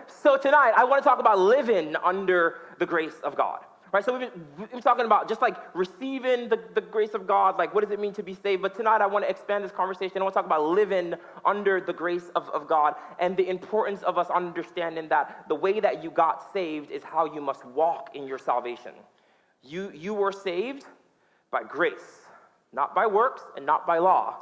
So tonight, I want to talk about living under the grace of God. Right, so we've been talking about just like receiving the grace of God, like what does it mean to be saved? But tonight I want to expand this conversation. I want to talk about living under the grace of God and the importance of us understanding that the way that you got saved is how you must walk in your salvation. You were saved by grace, not by works and not by law.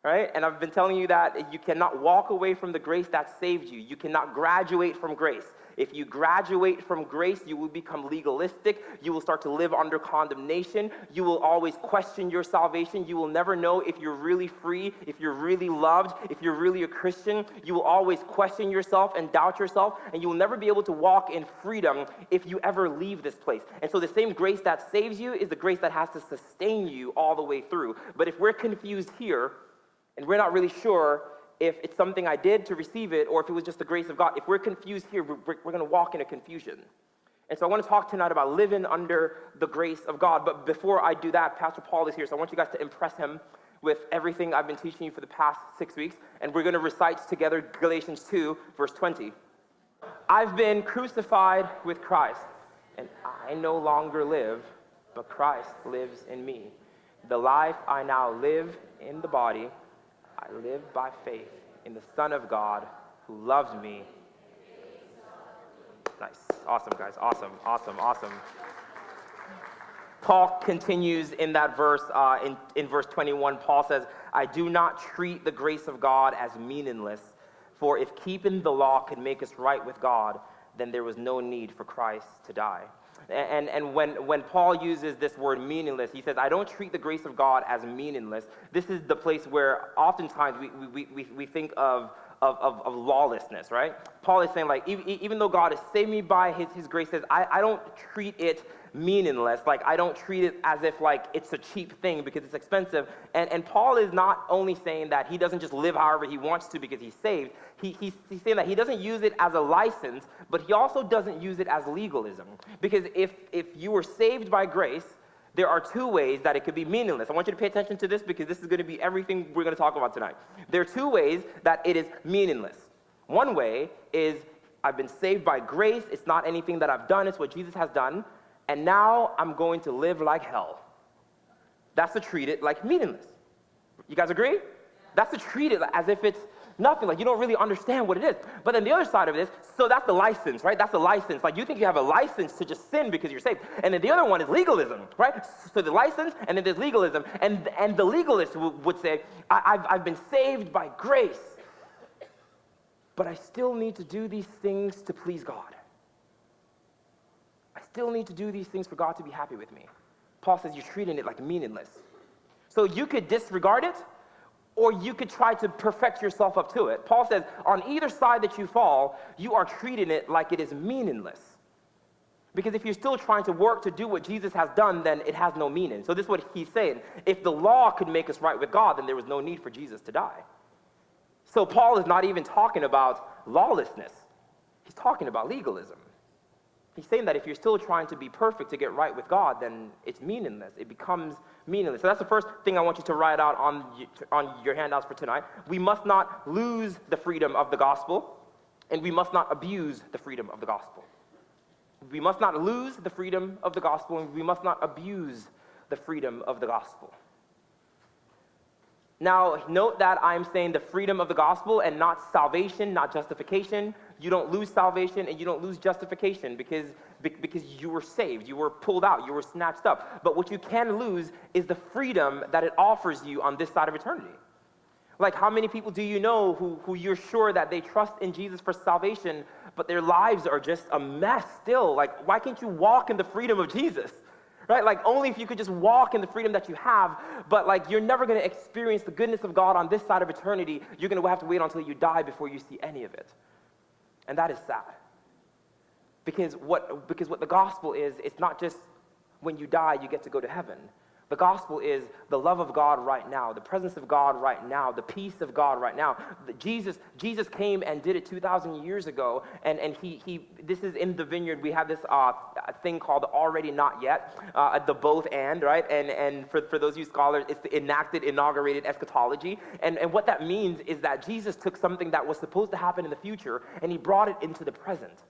Right? And I've been telling you that you cannot walk away from the grace that saved you. You cannot graduate from grace. If you graduate from grace, you will become legalistic. You will start to live under condemnation. You will always question your salvation. You will never know if you're really free, if you're really loved, if you're really a Christian. You will always question yourself and doubt yourself, and you will never be able to walk in freedom if you ever leave this place. And so the same grace that saves you is the grace that has to sustain you all the way through. But if we're confused here, and we're not really sure if it's something I did to receive it or if it was just the grace of God. If we're confused here, we're going to walk into confusion. And so I want to talk tonight about living under the grace of God. But before I do that, Pastor Paul is here, so I want you guys to impress him with everything I've been teaching you for the past 6 weeks. And we're going to recite together Galatians 2, verse 20. I've been crucified with Christ, and I no longer live, but Christ lives in me. The life I now live in the body, I live by faith in the Son of God who loved me. Nice. Awesome, guys. Awesome. Paul continues in that verse, in verse 21. Paul says, I do not treat the grace of God as meaningless, for if keeping the law could make us right with God, then there was no need for Christ to die. And when Paul uses this word meaningless, he says, I don't treat the grace of God as meaningless. This is the place where oftentimes we think of lawlessness, right? Paul is saying, like, even though God has saved me by his grace, says, I don't treat it meaningless. Like, I don't treat it as if, like, it's a cheap thing because it's expensive. And Paul is not only saying that he doesn't just live however he wants to because he's saved. He's saying that he doesn't use it as a license, but he also doesn't use it as legalism. Because if you were saved by grace, there are two ways that it could be meaningless. I want you to pay attention to this because this is going to be everything we're going to talk about tonight. There are two ways that it is meaningless. One way is I've been saved by grace. It's not anything that I've done. It's what Jesus has done. And now I'm going to live like hell. That's to treat it like meaningless. You guys agree? That's to treat it as if it's nothing, like you don't really understand what it is. But then the other side of this, so that's the license, right? That's the license. Like you think you have a license to just sin because you're saved. And then the other one is legalism, right? So the license, and then there's legalism. And the legalist would say, I've been saved by grace, but I still need to do these things to please God. I still need to do these things for God to be happy with me. Paul says you're treating it like meaningless. So you could disregard it, or you could try to perfect yourself up to it. Paul says, on either side that you fall, you are treating it like it is meaningless. Because if you're still trying to work to do what Jesus has done, then it has no meaning. So this is what he's saying. If the law could make us right with God, then there was no need for Jesus to die. So Paul is not even talking about lawlessness. He's talking about legalism. He's saying that if you're still trying to be perfect to get right with God, then it's meaningless. It becomes meaningless. So that's the first thing I want you to write out on your handouts for tonight. We must not lose the freedom of the gospel, and we must not abuse the freedom of the gospel. We must not lose the freedom of the gospel, and we must not abuse the freedom of the gospel. Now, note that I'm saying the freedom of the gospel and not salvation, not justification. You don't lose salvation and you don't lose justification because you were saved. You were pulled out. You were snatched up. But what you can lose is the freedom that it offers you on this side of eternity. Like, how many people do you know who you're sure that they trust in Jesus for salvation, but their lives are just a mess still? Like, why can't you walk in the freedom of Jesus? Right? Like, only if you could just walk in the freedom that you have, but like, you're never going to experience the goodness of God on this side of eternity. You're going to have to wait until you die before you see any of it. And that is sad. Because what the gospel is, it's not just when you die, you get to go to heaven. The gospel is the love of God right now, the presence of God right now, the peace of God right now. Jesus came and did it 2,000 years ago, and he this is in the Vineyard. We have this thing called already not yet, the both and, right? And for those of you scholars, it's the inaugurated eschatology. And what that means is that Jesus took something that was supposed to happen in the future, and he brought it into the present.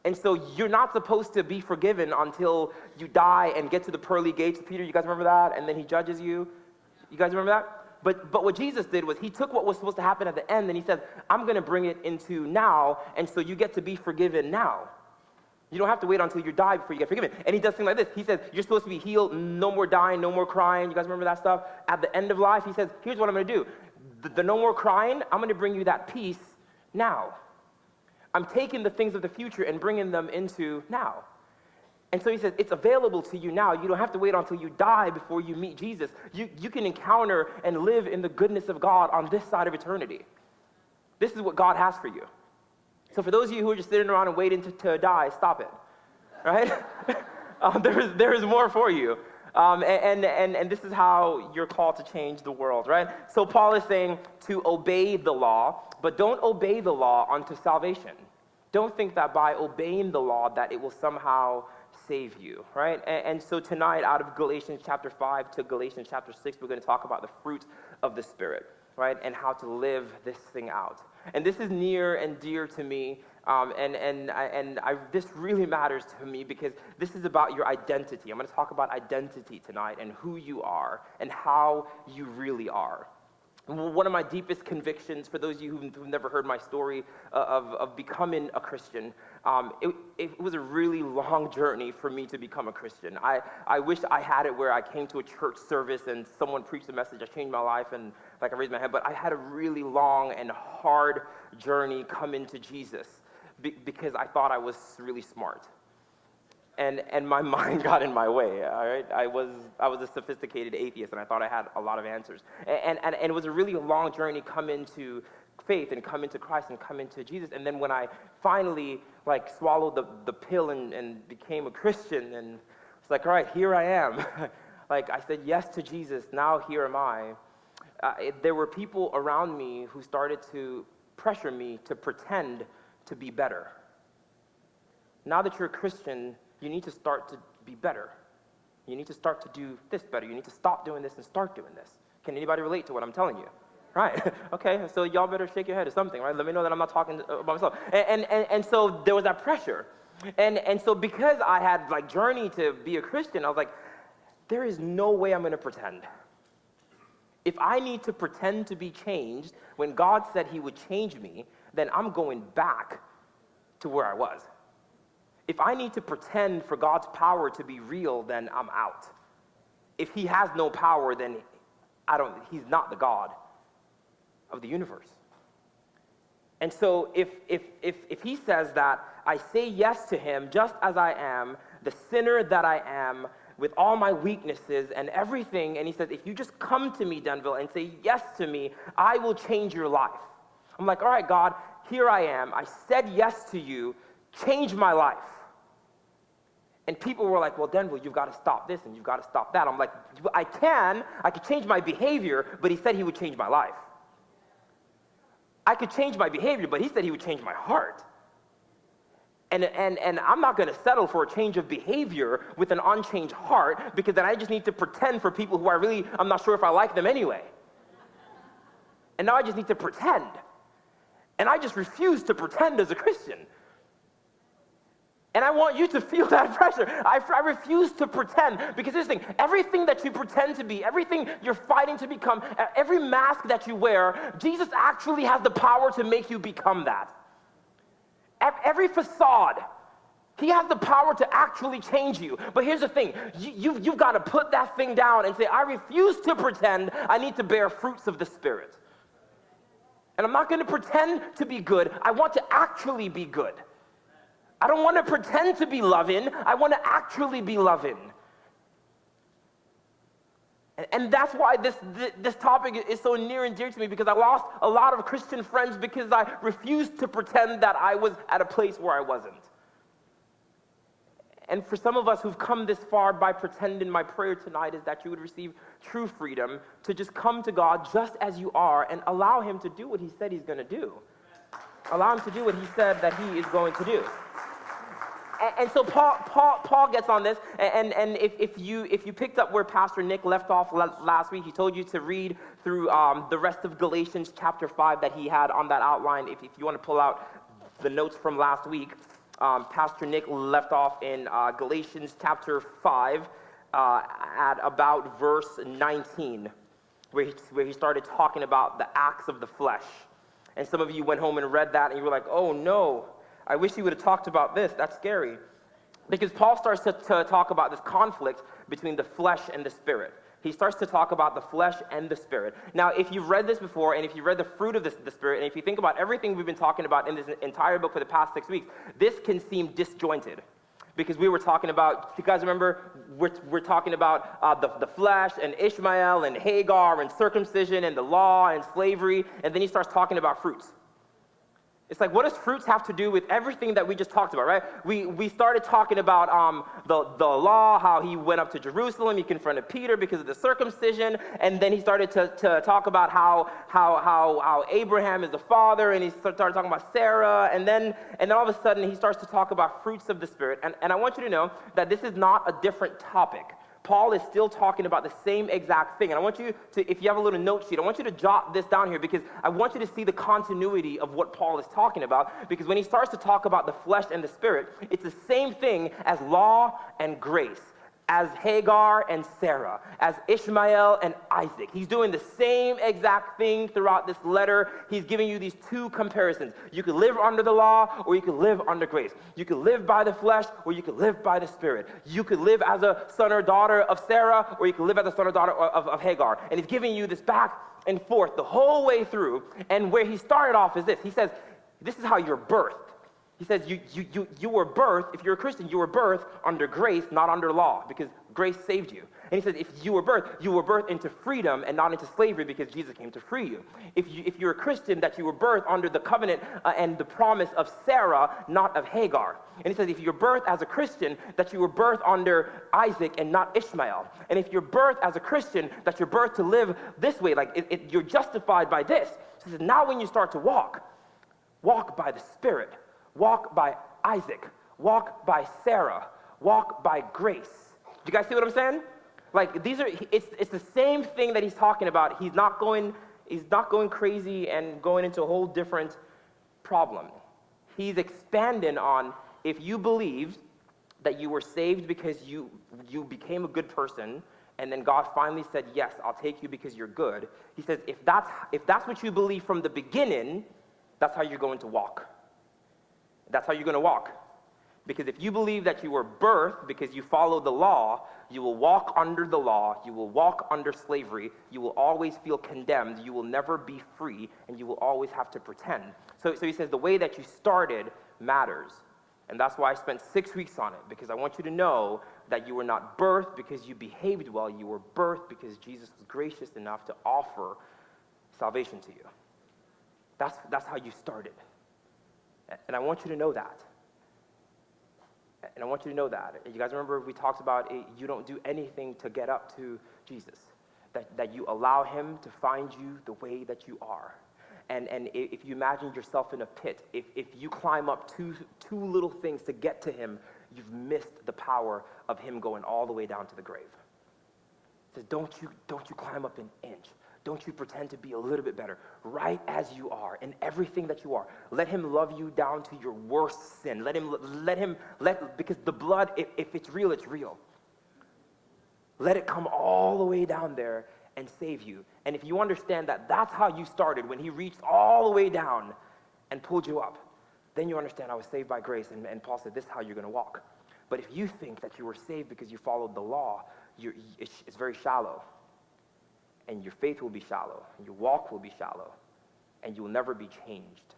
And so you're not supposed to be forgiven until you die and get to the pearly gates. Peter, you guys remember that? And then he judges you. You guys remember that? But what Jesus did was he took what was supposed to happen at the end and he said, I'm going to bring it into now, and so you get to be forgiven now. You don't have to wait until you die before you get forgiven. And he does things like this. He says, you're supposed to be healed, no more dying, no more crying. You guys remember that stuff? At the end of life, he says, here's what I'm going to do. The no more crying, I'm going to bring you that peace now. I'm taking the things of the future and bringing them into now. And so he says, it's available to you now. You don't have to wait until you die before you meet Jesus. You can encounter and live in the goodness of God on this side of eternity. This is what God has for you. So for those of you who are just sitting around and waiting to die, stop it, right? There is more for you. And this is how you're called to change the world, right? So Paul is saying to obey the law, but don't obey the law unto salvation. Don't think that by obeying the law that it will somehow save you, right? And so tonight, out of Galatians chapter 5 to Galatians chapter 6, we're going to talk about the fruit of the Spirit, right? And how to live this thing out. And this is near and dear to me. This really matters to me because this is about your identity. I'm going to talk about identity tonight and who you are and how you really are. One of my deepest convictions, for those of you who've never heard my story of becoming a Christian, it was a really long journey for me to become a Christian. I wish I had it where I came to a church service and someone preached a message, I changed my life, and like I raised my hand, but I had a really long and hard journey coming to Jesus because I thought I was really smart. And my mind got in my way, all right? I was a sophisticated atheist, and I thought I had a lot of answers. And it was a really long journey come into faith and come into Christ and come into Jesus. And then when I finally, swallowed the pill and became a Christian, and it's like, all right, here I am. I said yes to Jesus, now here am I. There were people around me who started to pressure me to pretend to be better. Now that you're a Christian, you need to start to be better. You need to start to do this better. You need to stop doing this and start doing this. Can anybody relate to what I'm telling you? Right. Okay, so y'all better shake your head or something, right? Let me know that I'm not talking about myself. And so there was that pressure. And so because I had journeyed to be a Christian, I was like, there is no way I'm going to pretend. If I need to pretend to be changed when God said he would change me, then I'm going back to where I was. If I need to pretend for God's power to be real, then I'm out. If he has no power, then he's not the God of the universe. And so if he says that I say yes to him just as I am, the sinner that I am, with all my weaknesses and everything, and he says, if you just come to me, Denvil, and say yes to me, I will change your life. I'm like, all right, God, here I am. I said yes to you. Change my life. And people were like, well, Denvil, you've got to stop this and you've got to stop that. I'm like, I could change my behavior, but he said he would change my life. I could change my behavior, but he said he would change my heart. And I'm not going to settle for a change of behavior with an unchanged heart, because then I just need to pretend for people who I'm not sure if I like them anyway. And now I just need to pretend. And I just refuse to pretend as a Christian. And I want you to feel that pressure. I refuse to pretend, because here's the thing, everything that you pretend to be, everything you're fighting to become, every mask that you wear, Jesus actually has the power to make you become that. Every facade, he has the power to actually change you. But here's the thing, you've got to put that thing down and say, I refuse to pretend, I need to bear fruits of the Spirit. And I'm not going to pretend to be good, I want to actually be good. I don't want to pretend to be loving. I want to actually be loving. And that's why this topic is so near and dear to me, because I lost a lot of Christian friends because I refused to pretend that I was at a place where I wasn't. And for some of us who've come this far by pretending, my prayer tonight is that you would receive true freedom to just come to God just as you are and allow him to do what he said he's going to do. Allow him to do what he said that he is going to do. And so Paul gets on this, and if you picked up where Pastor Nick left off last week, he told you to read through the rest of Galatians chapter 5 that he had on that outline. If you want to pull out the notes from last week, Pastor Nick left off in Galatians chapter 5 at about verse 19, where he started talking about the acts of the flesh. And some of you went home and read that, and you were like, oh no, I wish he would have talked about this. That's scary. Because Paul starts to talk about this conflict between the flesh and the spirit. He starts to talk about the flesh and the spirit. Now, if you've read this before, and if you read the fruit of the spirit, and if you think about everything we've been talking about in this entire book for the past 6 weeks, this can seem disjointed. Because we were talking about, you guys remember, we're talking about the flesh and Ishmael and Hagar and circumcision and the law and slavery, and then he starts talking about fruits. It's like, what does fruits have to do with everything that we just talked about, right? We started talking about the law, how he went up to Jerusalem, he confronted Peter because of the circumcision, and then he started to talk about how Abraham is the father, and he started talking about Sarah, and then all of a sudden he starts to talk about fruits of the Spirit. And I want you to know that this is not a different topic. Paul is still talking about the same exact thing. And I want you to, if you have a little note sheet, I want you to jot this down here because I want you to see the continuity of what Paul is talking about. Because when he starts to talk about the flesh and the spirit, it's the same thing as law and grace, as Hagar and Sarah, as Ishmael and Isaac. He's doing the same exact thing throughout this letter. He's giving you these two comparisons. You could live under the law or you could live under grace. You could live by the flesh or you could live by the spirit. You could live as a son or daughter of Sarah or you could live as a son or daughter of Hagar. And he's giving you this back and forth the whole way through. And where he started off is this. He says, this is how you're birthed. He says you were birthed, if you're a Christian, you were birthed under grace, not under law, because grace saved you. And he says if you were birthed into freedom and not into slavery because Jesus came to free you. If you're a Christian, that you were birthed under the covenant and the promise of Sarah, not of Hagar. And he says if you're birthed as a Christian, that you were birthed under Isaac and not Ishmael. And if you're birthed as a Christian, that you're birthed to live this way, like you're justified by this. So he says now when you start to walk by the Spirit. Walk by Isaac. Walk by Sarah. Walk by grace. Do you guys see what I'm saying? Like it's the same thing that he's talking about. He's not going crazy and going into a whole different problem. He's expanding on if you believed that you were saved because you became a good person, and then God finally said, yes, I'll take you because you're good. He says, if that's what you believe from the beginning, that's how you're going to walk. That's how you're going to walk. Because if you believe that you were birthed because you followed the law, you will walk under the law, you will walk under slavery, you will always feel condemned, you will never be free, and you will always have to pretend. So he says the way that you started matters. And that's why I spent 6 weeks on it, because I want you to know that you were not birthed because you behaved well, you were birthed because Jesus was gracious enough to offer salvation to you. That's how you started. And I want you to know that. And I want you to know that. You guys remember we talked about you don't do anything to get up to Jesus. That you allow him to find you the way that you are. And if you imagine yourself in a pit, if you climb up two little things to get to him, you've missed the power of him going all the way down to the grave. It says, don't you climb up an inch. Don't you pretend to be a little bit better. Right as you are, in everything that you are. Let him love you down to your worst sin. Because the blood, if it's real, it's real. Let it come all the way down there and save you. And if you understand that that's how you started, when he reached all the way down and pulled you up, then you understand I was saved by grace. And Paul said, this is how you're going to walk. But if you think that you were saved because you followed the law, it's very shallow. And your faith will be shallow, and your walk will be shallow, and you will never be changed.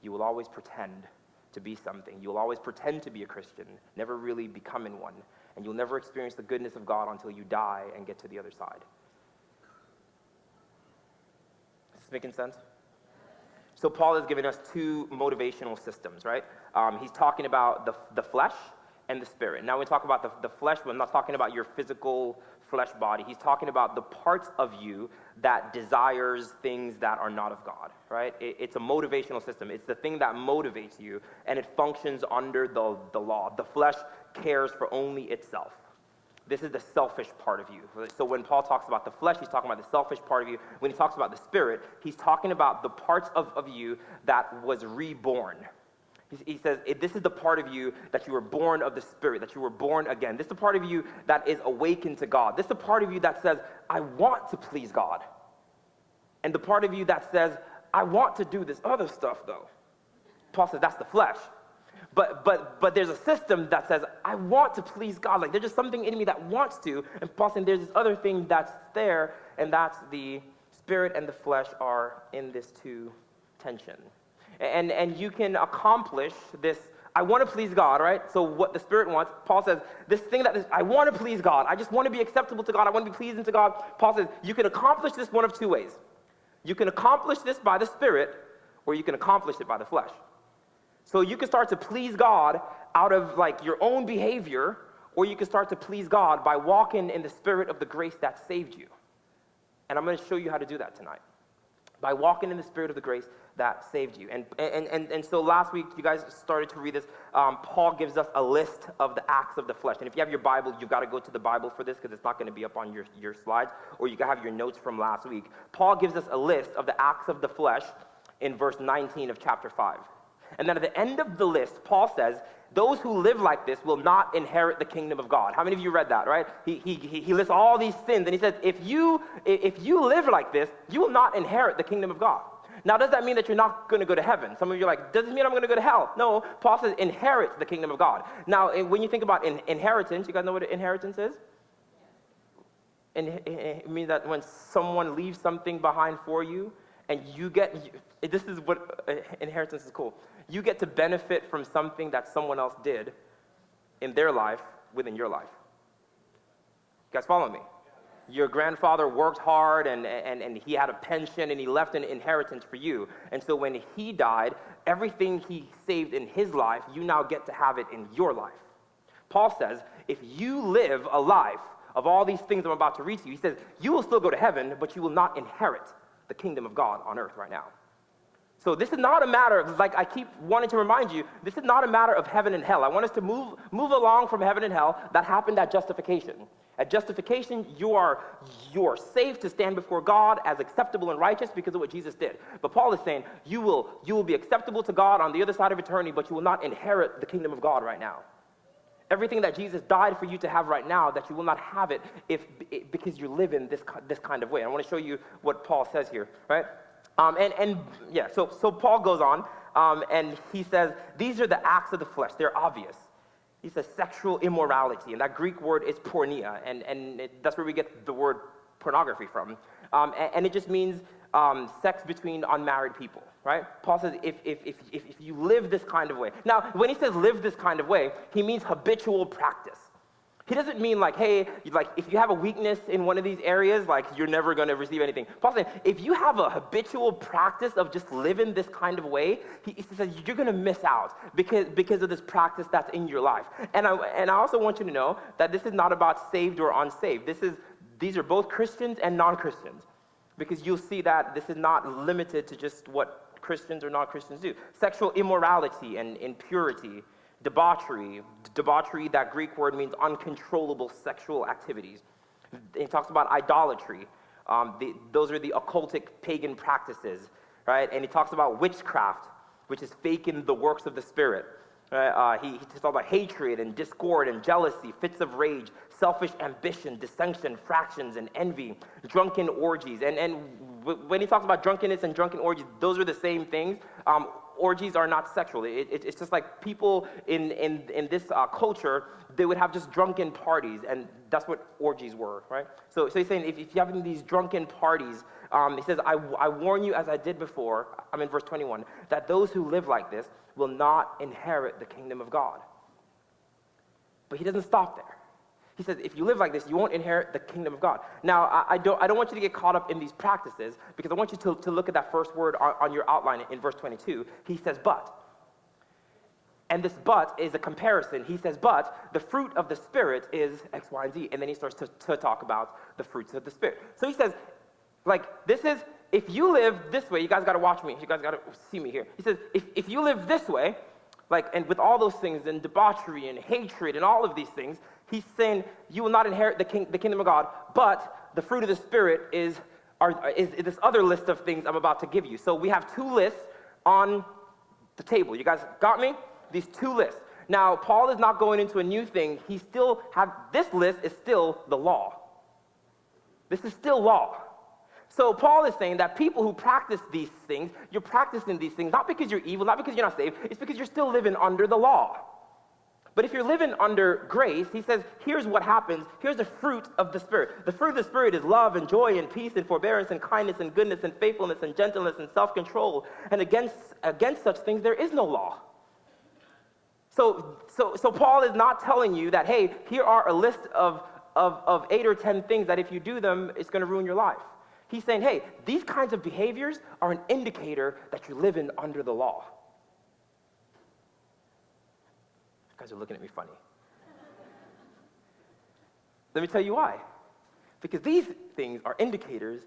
You will always pretend to be something. You will always pretend to be a Christian, never really becoming one, and you'll never experience the goodness of God until you die and get to the other side. Is this making sense? So Paul is giving us two motivational systems, right? He's talking about the flesh, and the spirit. Now, when we talk about the flesh, I'm not talking about your physical flesh body. He's talking about the parts of you that desires things that are not of God, right? It's a motivational system. It's the thing that motivates you, and it functions under the law. The flesh cares for only itself. This is the selfish part of you. So when Paul talks about the flesh, he's talking about the selfish part of you. When he talks about the spirit, he's talking about the parts of you that was reborn. He says, this is the part of you that you were born of the Spirit, that you were born again. This is the part of you that is awakened to God. This is the part of you that says, I want to please God. And the part of you that says, I want to do this other stuff, though. Paul says, that's the flesh. But there's a system that says, I want to please God. Like, there's just something in me that wants to. And Paul says, there's this other thing that's there, and that's the Spirit and the flesh are in this two tension. And you can accomplish this, I want to please God, right? So what the Spirit wants, Paul says, this thing that is, I want to please God. I just want to be acceptable to God. I want to be pleasing to God. Paul says, you can accomplish this one of two ways. You can accomplish this by the Spirit, or you can accomplish it by the flesh. So you can start to please God out of like your own behavior, or you can start to please God by walking in the Spirit of the grace that saved you. And I'm going to show you how to do that tonight. By walking in the Spirit of the grace that saved you. And so last week, you guys started to read this. Paul gives us a list of the acts of the flesh. And if you have your Bible, you've got to go to the Bible for this because it's not going to be up on your slides, or you can have your notes from last week. Paul gives us a list of the acts of the flesh in verse 19 of chapter 5. And then at the end of the list, Paul says, those who live like this will not inherit the kingdom of God. How many of you read that, right? He lists all these sins, and he says, if you live like this, you will not inherit the kingdom of God. Now, does that mean that you're not going to go to heaven? Some of you are like, does it mean I'm going to go to hell? No, Paul says inherit the kingdom of God. Now, when you think about inheritance, you guys know what inheritance is? It means that when someone leaves something behind for you, and this is what inheritance is cool. You get to benefit from something that someone else did in their life within your life. You guys follow me? Your grandfather worked hard and he had a pension and he left an inheritance for you. And so when he died, everything he saved in his life, you now get to have it in your life. Paul says, if you live a life of all these things I'm about to read to you, he says, you will still go to heaven, but you will not inherit the kingdom of God on earth right now. So this is not a matter of, like I keep wanting to remind you, this is not a matter of heaven and hell. I want us to move along from heaven and hell. That happened at justification. At justification, you're safe to stand before God as acceptable and righteous because of what Jesus did. But Paul is saying, you will be acceptable to God on the other side of eternity, but you will not inherit the kingdom of God right now. Everything that Jesus died for you to have right now, that you will not have it because you live in this kind of way. I want to show you what Paul says here, right? So Paul goes on, and he says, these are the acts of the flesh. They're obvious. He says sexual immorality, and that Greek word is porneia, and that's where we get the word pornography from. And it just means sex between unmarried people, right? Paul says if you live this kind of way. Now, when he says live this kind of way, he means habitual practice. He doesn't mean like, hey, like if you have a weakness in one of these areas, like you're never going to receive anything. Paul's saying if you have a habitual practice of just living this kind of way, he says you're going to miss out because of this practice that's in your life. And I also want you to know that this is not about saved or unsaved. These are both Christians and non-Christians, because you'll see that this is not limited to just what Christians or non-Christians do. Sexual immorality and impurity. Debauchery, that Greek word means uncontrollable sexual activities. He talks about idolatry. Those are the occultic pagan practices, right? And he talks about witchcraft, which is faking the works of the Spirit. He talks about hatred and discord and jealousy, fits of rage, selfish ambition, dissension, fractions, and envy, drunken orgies. And when he talks about drunkenness and drunken orgies, those are the same things. Orgies are not sexual. It's just like people in this culture, they would have just drunken parties, and that's what orgies were, right? So he's saying if you're having these drunken parties, he says, I warn you, as I did before, I'm in verse 21, that those who live like this will not inherit the kingdom of God. But he doesn't stop there. He says, if you live like this, you won't inherit the kingdom of God. Now, I don't want you to get caught up in these practices, because I want you to look at that first word on your outline in verse 22. He says, but And this but is a comparison. He says, but the fruit of the Spirit is X, Y, and Z. And then he starts to talk about the fruits of the Spirit. So he says, this is, if you live this way, you guys got to watch me. You guys got to see me here. He says, if you live this way, and with all those things, and debauchery and hatred and all of these things, he's saying you will not inherit the kingdom of God, but the fruit of the Spirit is this other list of things I'm about to give you. So we have two lists on the table. You guys got me? These two lists. Now, Paul is not going into a new thing. He still has, this list is still the law. This is still law. So Paul is saying that people who practice these things, you're practicing these things not because you're evil, not because you're not saved, it's because you're still living under the law. But if you're living under grace, he says, here's what happens. Here's the fruit of the Spirit. The fruit of the Spirit is love and joy and peace and forbearance and kindness and goodness and faithfulness and gentleness and self-control. And against such things, there is no law. So Paul is not telling you that, hey, here are a list of 8 or 10 things that if you do them, it's going to ruin your life. He's saying, hey, these kinds of behaviors are an indicator that you're living under the law. You guys are looking at me funny. Let me tell you why. Because these things are indicators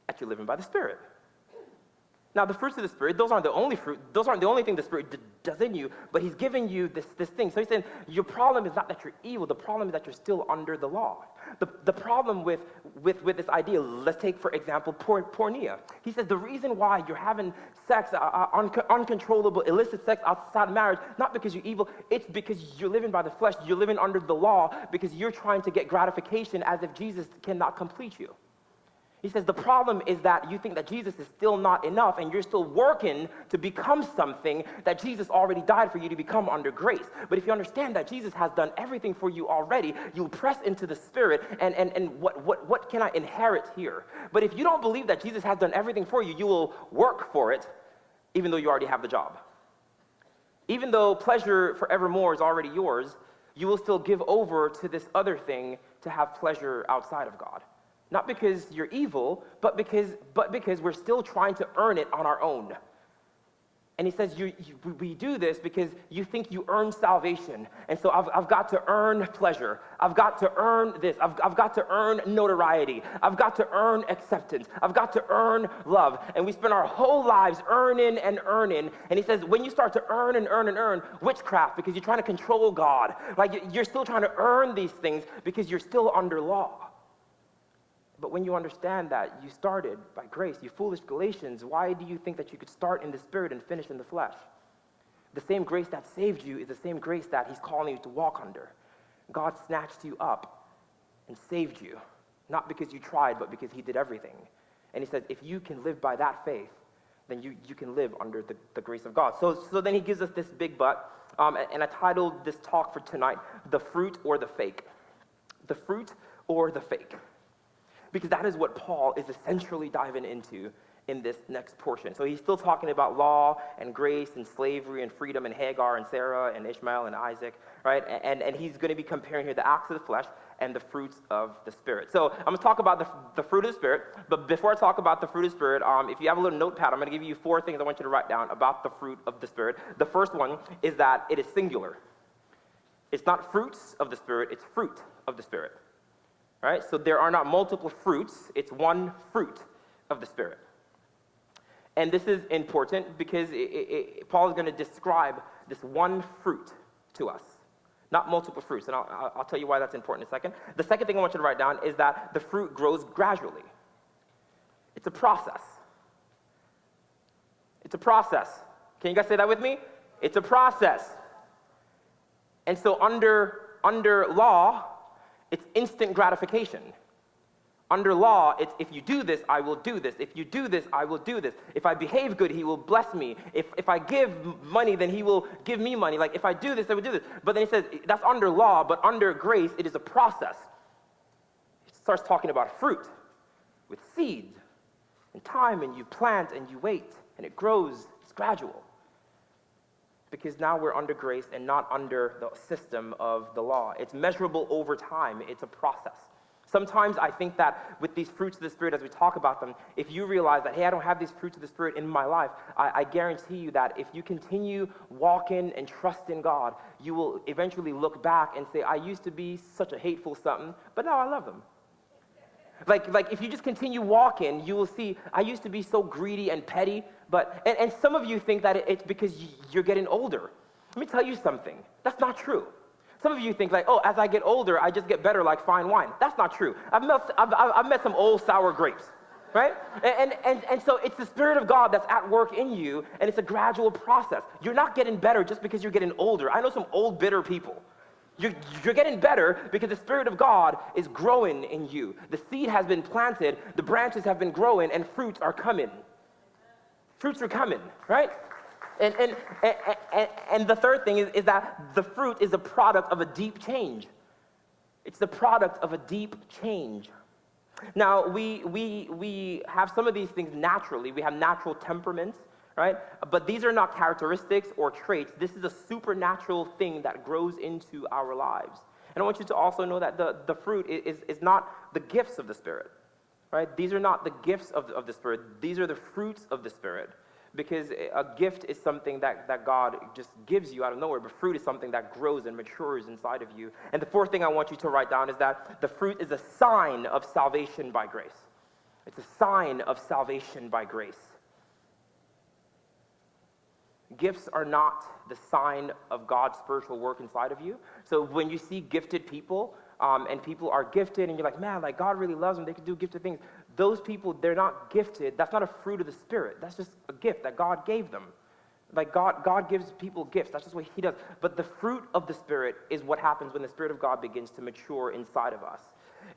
that you're living by the Spirit. Now, the fruits of the Spirit, those aren't the only fruit. Those aren't the only thing the Spirit does in you, but he's giving you this thing. So he's saying your problem is not that you're evil. The problem is that you're still under the law. The problem with this idea, let's take, for example, pornea. He says the reason why you're having sex, uncontrollable, illicit sex outside of marriage, not because you're evil, it's because you're living by the flesh. You're living under the law because you're trying to get gratification as if Jesus cannot complete you. He says the problem is that you think that Jesus is still not enough and you're still working to become something that Jesus already died for you to become under grace. But if you understand that Jesus has done everything for you already, you'll press into the Spirit and what can I inherit here? But if you don't believe that Jesus has done everything for you, you will work for it even though you already have the job. Even though pleasure forevermore is already yours, you will still give over to this other thing to have pleasure outside of God. Not because you're evil, but because we're still trying to earn it on our own. And he says, we do this because you think you earn salvation. And so I've got to earn pleasure. I've got to earn this. I've got to earn notoriety. I've got to earn acceptance. I've got to earn love. And we spend our whole lives earning and earning. And he says, when you start to earn and earn and earn, witchcraft, because you're trying to control God. Like you're still trying to earn these things because you're still under law. But when you understand that you started by grace, you foolish Galatians, why do you think that you could start in the Spirit and finish in the flesh? The same grace that saved you is the same grace that he's calling you to walk under. God snatched you up and saved you, not because you tried, but because he did everything. And he says, if you can live by that faith, then you can live under the grace of God. So then he gives us this big but, and I titled this talk for tonight, The Fruit or the Fake. The fruit or the fake. Because that is what Paul is essentially diving into in this next portion. So he's still talking about law and grace and slavery and freedom and Hagar and Sarah and Ishmael and Isaac, right? And he's going to be comparing here the acts of the flesh and the fruits of the Spirit. So I'm going to talk about the fruit of the Spirit. But before I talk about the fruit of the Spirit, if you have a little notepad, I'm going to give you 4 things I want you to write down about the fruit of the Spirit. The first one is that it is singular. It's not fruits of the Spirit, it's fruit of the Spirit. Right? So there are not multiple fruits, it's one fruit of the Spirit. And this is important because Paul is going to describe this one fruit to us, not multiple fruits. And I'll tell you why that's important in a second. The second thing I want you to write down is that the fruit grows gradually. It's a process. It's a process. Can you guys say that with me? It's a process. And so under law, it's instant gratification. Under law, it's if you do this, I will do this. If you do this, I will do this. If I behave good, he will bless me. If I give money, then he will give me money. Like if I do this, I will do this. But then he says, that's under law, but under grace, it is a process. He starts talking about fruit with seeds and time, and you plant and you wait, and it grows. It's gradual. Because now we're under grace and not under the system of the law. It's measurable over time. It's a process. Sometimes I think that with these fruits of the Spirit, as we talk about them, if you realize that, hey, I don't have these fruits of the Spirit in my life, I guarantee you that if you continue walking and trust in God, you will eventually look back and say, I used to be such a hateful something, but now I love them. Like if you just continue walking, you will see, I used to be so greedy and petty, and some of you think that it's because you're getting older. Let me tell you something. That's not true. Some of you think like, oh, as I get older, I just get better like fine wine. That's not true. I've met some old sour grapes, right? And so it's the Spirit of God that's at work in you, and it's a gradual process. You're not getting better just because you're getting older. I know some old, bitter people. You're getting better because the Spirit of God is growing in you. The seed has been planted, the branches have been growing, and fruits are coming. Fruits are coming, right? And the third thing is that the fruit is a product of a deep change. It's the product of a deep change. Now, we have some of these things naturally. We have natural temperaments, right? But these are not characteristics or traits. This is a supernatural thing that grows into our lives. And I want you to also know that the fruit is not the gifts of the Spirit, right? These are not the gifts of the Spirit. These are the fruits of the Spirit. Because a gift is something that God just gives you out of nowhere, but fruit is something that grows and matures inside of you. And the fourth thing I want you to write down is that the fruit is a sign of salvation by grace. It's a sign of salvation by grace. Gifts are not the sign of God's spiritual work inside of you. So when you see gifted people, and people are gifted, and you're like, man, like God really loves them, they can do gifted things. Those people, they're not gifted. That's not a fruit of the Spirit. That's just a gift that God gave them. Like God gives people gifts. That's just what He does. But the fruit of the Spirit is what happens when the Spirit of God begins to mature inside of us.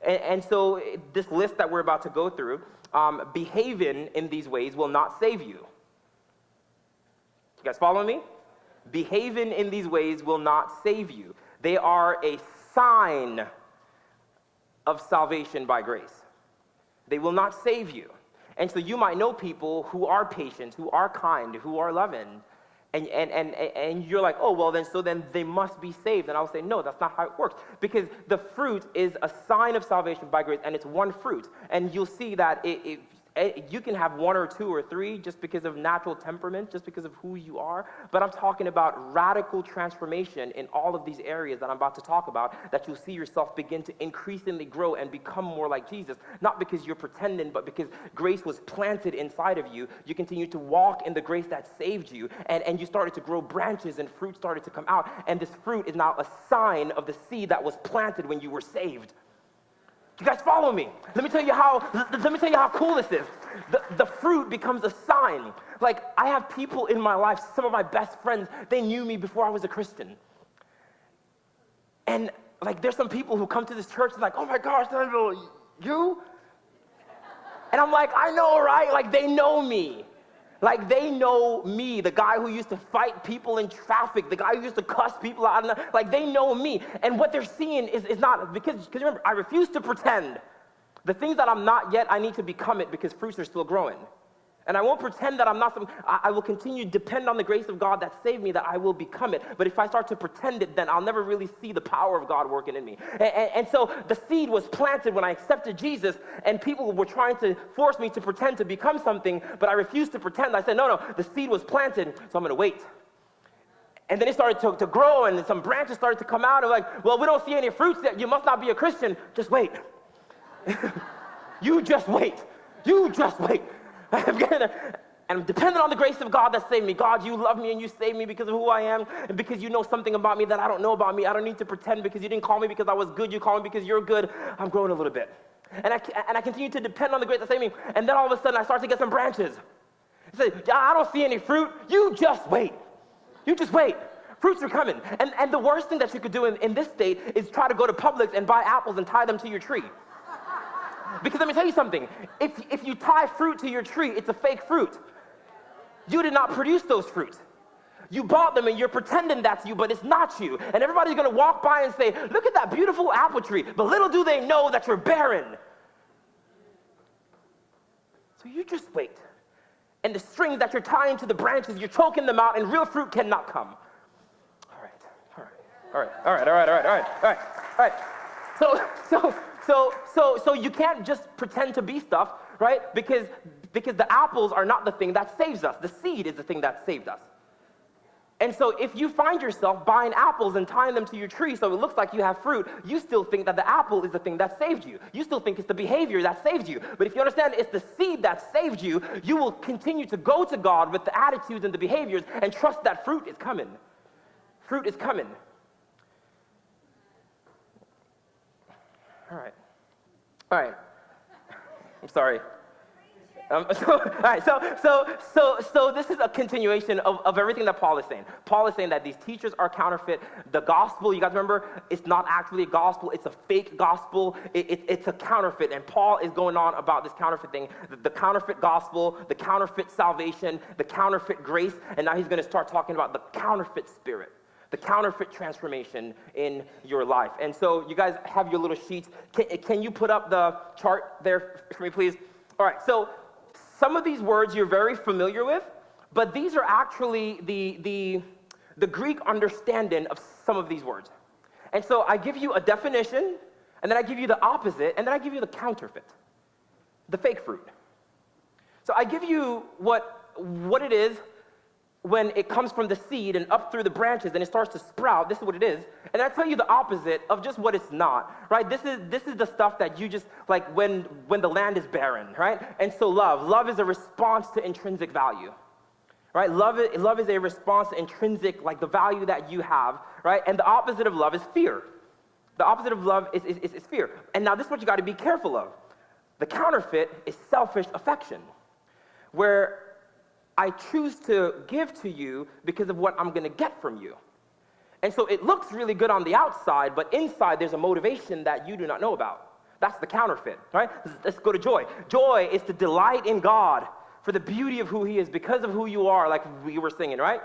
And so this list that we're about to go through, behaving in these ways will not save you. You guys follow me? Behaving in these ways will not save you. They are a sign of salvation by grace. They will not save you. And so you might know people who are patient, who are kind, who are loving, and you're like, oh, well, then they must be saved. And I'll say, no, that's not how it works. Because the fruit is a sign of salvation by grace, and it's one fruit. And you'll see that you can have one or two or three just because of natural temperament, just because of who you are. But I'm talking about radical transformation in all of these areas that I'm about to talk about, that you'll see yourself begin to increasingly grow and become more like Jesus. Not because you're pretending, but because grace was planted inside of you. You continue to walk in the grace that saved you, and you started to grow branches and fruit started to come out. And this fruit is now a sign of the seed that was planted when you were saved. You guys follow me? Let me tell you how cool this is. The fruit becomes a sign. Like, I have people in my life, some of my best friends, they knew me before I was a Christian. And like, there's some people who come to this church and like, oh my gosh, Denvil, you? And I'm like, I know, right? Like, they know me. Like, they know me, the guy who used to fight people in traffic, the guy who used to cuss people out. Like, they know me. And what they're seeing is not, because remember, I refuse to pretend. The things that I'm not yet, I need to become it because fruits are still growing. And I won't pretend that I'm not some, I will continue to depend on the grace of God that saved me, that I will become it. But if I start to pretend it, then I'll never really see the power of God working in me. And so the seed was planted when I accepted Jesus, and people were trying to force me to pretend to become something, but I refused to pretend. I said, no, the seed was planted, so I'm going to wait. And then it started to grow, and some branches started to come out. And like, well, we don't see any fruits yet. You must not be a Christian. Just wait. You just wait. You just wait. And I'm dependent on the grace of God that saved me. God, you love me and you saved me because of who I am and because you know something about me that I don't know about me. I don't need to pretend because you didn't call me because I was good. You called me because you're good. I'm growing a little bit. And I continue to depend on the grace that saved me. And then all of a sudden I start to get some branches. I say, I don't see any fruit. You just wait. You just wait. Fruits are coming. And the worst thing that you could do in this state is try to go to Publix and buy apples and tie them to your tree. Because let me tell you something, if you tie fruit to your tree, it's a fake fruit. You did not produce those fruits. You bought them and you're pretending that's you, but it's not you. And everybody's going to walk by and say, look at that beautiful apple tree. But little do they know that you're barren. So you just wait. And the strings that you're tying to the branches, you're choking them out and real fruit cannot come. All right. So you can't just pretend to be stuff, right? Because the apples are not the thing that saves us. The seed is the thing that saved us. And so if you find yourself buying apples and tying them to your tree so it looks like you have fruit, you still think that the apple is the thing that saved you. You still think it's the behavior that saved you. But if you understand it's the seed that saved you, you will continue to go to God with the attitudes and the behaviors and trust that fruit is coming. Fruit is coming. All right. I'm sorry. So this is a continuation of everything that Paul is saying. Paul is saying that these teachers are counterfeit. The gospel, you guys remember, it's not actually a gospel. It's a fake gospel. It's a counterfeit. And Paul is going on about this counterfeit thing, the counterfeit gospel, the counterfeit salvation, the counterfeit grace. And now he's going to start talking about the counterfeit spirit, the counterfeit transformation in your life. And so you guys have your little sheets. Can you put up the chart there for me, please? All right, so some of these words you're very familiar with, but these are actually the Greek understanding of some of these words. And so I give you a definition, and then I give you the opposite, and then I give you the counterfeit, the fake fruit. So I give you what it is when it comes from the seed and up through the branches and it starts to sprout. This is what it is. And I tell you the opposite of just what it's not, right? This is the stuff that you just, like when the land is barren, right? And so love is a response to intrinsic value, right? Love is a response to intrinsic, like the value that you have, right? And the opposite of love is fear. The opposite of love is fear. And now this is what you got to be careful of. The counterfeit is selfish affection, where I choose to give to you because of what I'm going to get from you. And so it looks really good on the outside, but inside there's a motivation that you do not know about. That's the counterfeit, right? Let's go to joy. Joy is to delight in God for the beauty of who he is, because of who you are, like we were singing, right?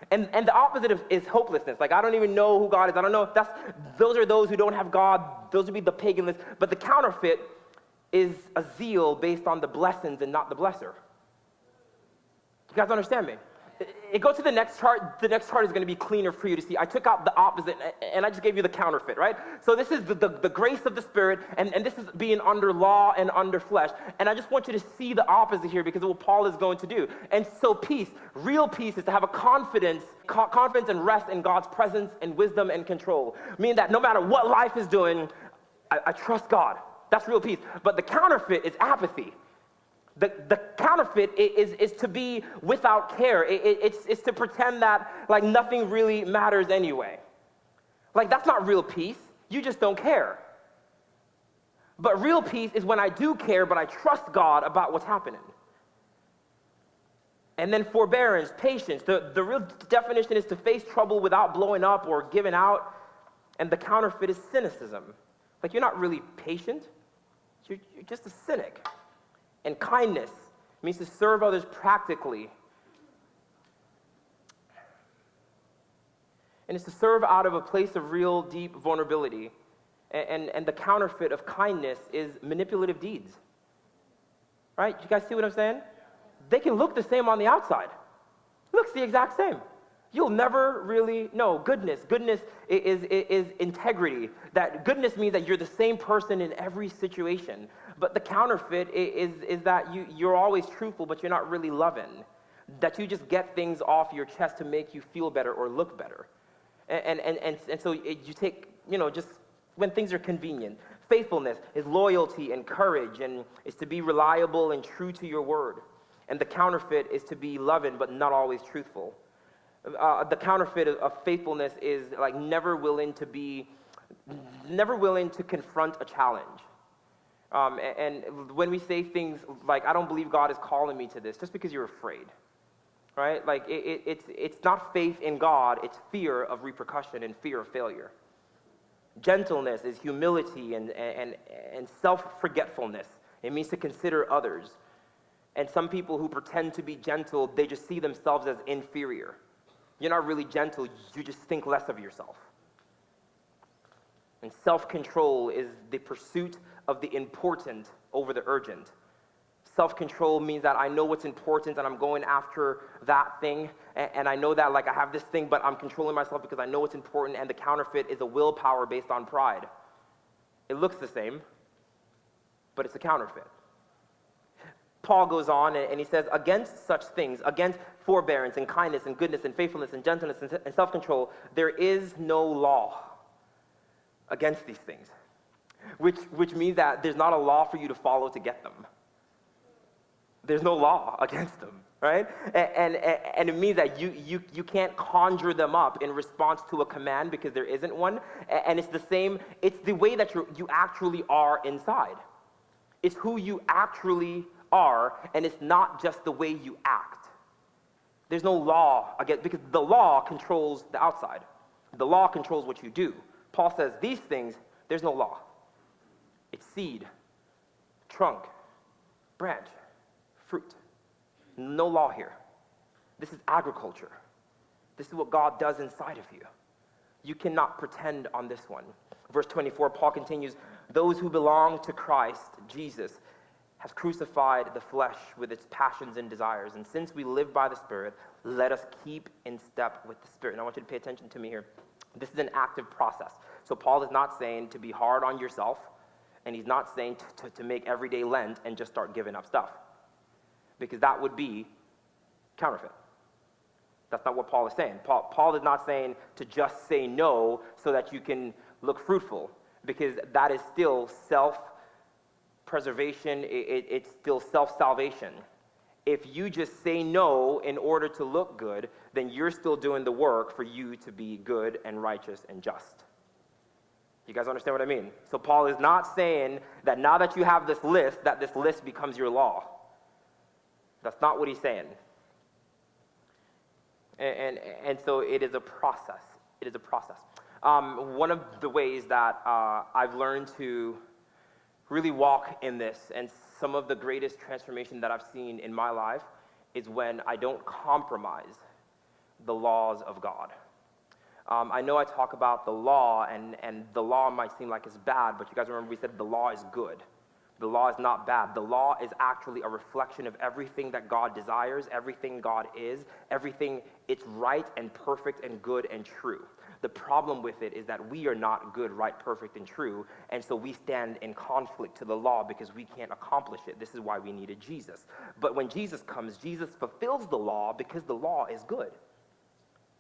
And the opposite is hopelessness. Like, I don't even know who God is. I don't know. Those are those who don't have God. Those would be the pagan list. But the counterfeit is a zeal based on the blessings and not the blesser. You guys understand me? It goes to the next chart. The next chart is going to be cleaner for you to see. I took out the opposite, and I just gave you the counterfeit, right? So this is the grace of the Spirit, and this is being under law and under flesh. And I just want you to see the opposite here because of what Paul is going to do. And so peace, real peace, is to have a confidence and rest in God's presence and wisdom and control. Meaning that no matter what life is doing, I trust God. That's real peace. But the counterfeit is apathy. The counterfeit is to be without care. It's to pretend that like nothing really matters anyway. Like, that's not real peace. You just don't care. But real peace is when I do care, but I trust God about what's happening. And then forbearance, patience. The real definition is to face trouble without blowing up or giving out. And the counterfeit is cynicism. Like, you're not really patient. You're just a cynic. And kindness means to serve others practically. And it's to serve out of a place of real, deep vulnerability. And the counterfeit of kindness is manipulative deeds. Right? You guys see what I'm saying? They can look the same on the outside. It looks the exact same. You'll never really know. Goodness is integrity. That goodness means that you're the same person in every situation. But the counterfeit is that you're always truthful, but you're not really loving. That you just get things off your chest to make you feel better or look better. And so you take, just when things are convenient. Faithfulness is loyalty and courage, and is to be reliable and true to your word. And the counterfeit is to be loving, but not always truthful. The counterfeit of faithfulness is like never willing to confront a challenge. And when we say things like, I don't believe God is calling me to this, just because you're afraid, right? Like it's not faith in God, it's fear of repercussion and fear of failure. Gentleness is humility and self-forgetfulness. It means to consider others. And some people who pretend to be gentle, they just see themselves as inferior. You're not really gentle, you just think less of yourself. And self-control is the pursuit of the important over the urgent. Self-control means that I know what's important and I'm going after that thing. And I know that like I have this thing, but I'm controlling myself because I know what's important. And the counterfeit is a willpower based on pride. It looks the same, but it's a counterfeit. Paul goes on and he says, against such things, against forbearance and kindness and goodness and faithfulness and gentleness and self-control, there is no law against these things, which means that there's not a law for you to follow to get them. There's no law against them, right? And it means that you can't conjure them up in response to a command because there isn't one. And it's the same, it's the way that you actually are inside. It's who you actually are, and it's not just the way you act. There's no law against, because the law controls the outside. The law controls what you do. Paul says these things, there's no law. It's seed, trunk, branch, fruit. No law here. This is agriculture. This is what God does inside of you. You cannot pretend on this one. Verse 24, Paul continues, those who belong to Christ, Jesus, has crucified the flesh with its passions and desires. And since we live by the Spirit, let us keep in step with the Spirit. And I want you to pay attention to me here. This is an active process. So Paul is not saying to be hard on yourself, and he's not saying to make everyday Lent and just start giving up stuff, because that would be counterfeit. That's not what Paul is saying. Paul is not saying to just say no so that you can look fruitful, because that is still self-preservation, it's still self-salvation. If you just say no in order to look good, then you're still doing the work for you to be good and righteous and just. You guys understand what I mean? So Paul is not saying that now that you have this list, that this list becomes your law. That's not what he's saying. And so it is a process. It is a process. One of the ways that I've learned to really walk in this, and some of the greatest transformation that I've seen in my life, is when I don't compromise the laws of God. I know I talk about the law, and the law might seem like it's bad, but you guys remember we said the law is good. The law is not bad. The law is actually a reflection of everything that God desires, everything God is, everything it's right and perfect and good and true. The problem with it is that we are not good, right, perfect, and true, and so we stand in conflict to the law because we can't accomplish it. This is why we needed Jesus. But when Jesus comes, Jesus fulfills the law because the law is good.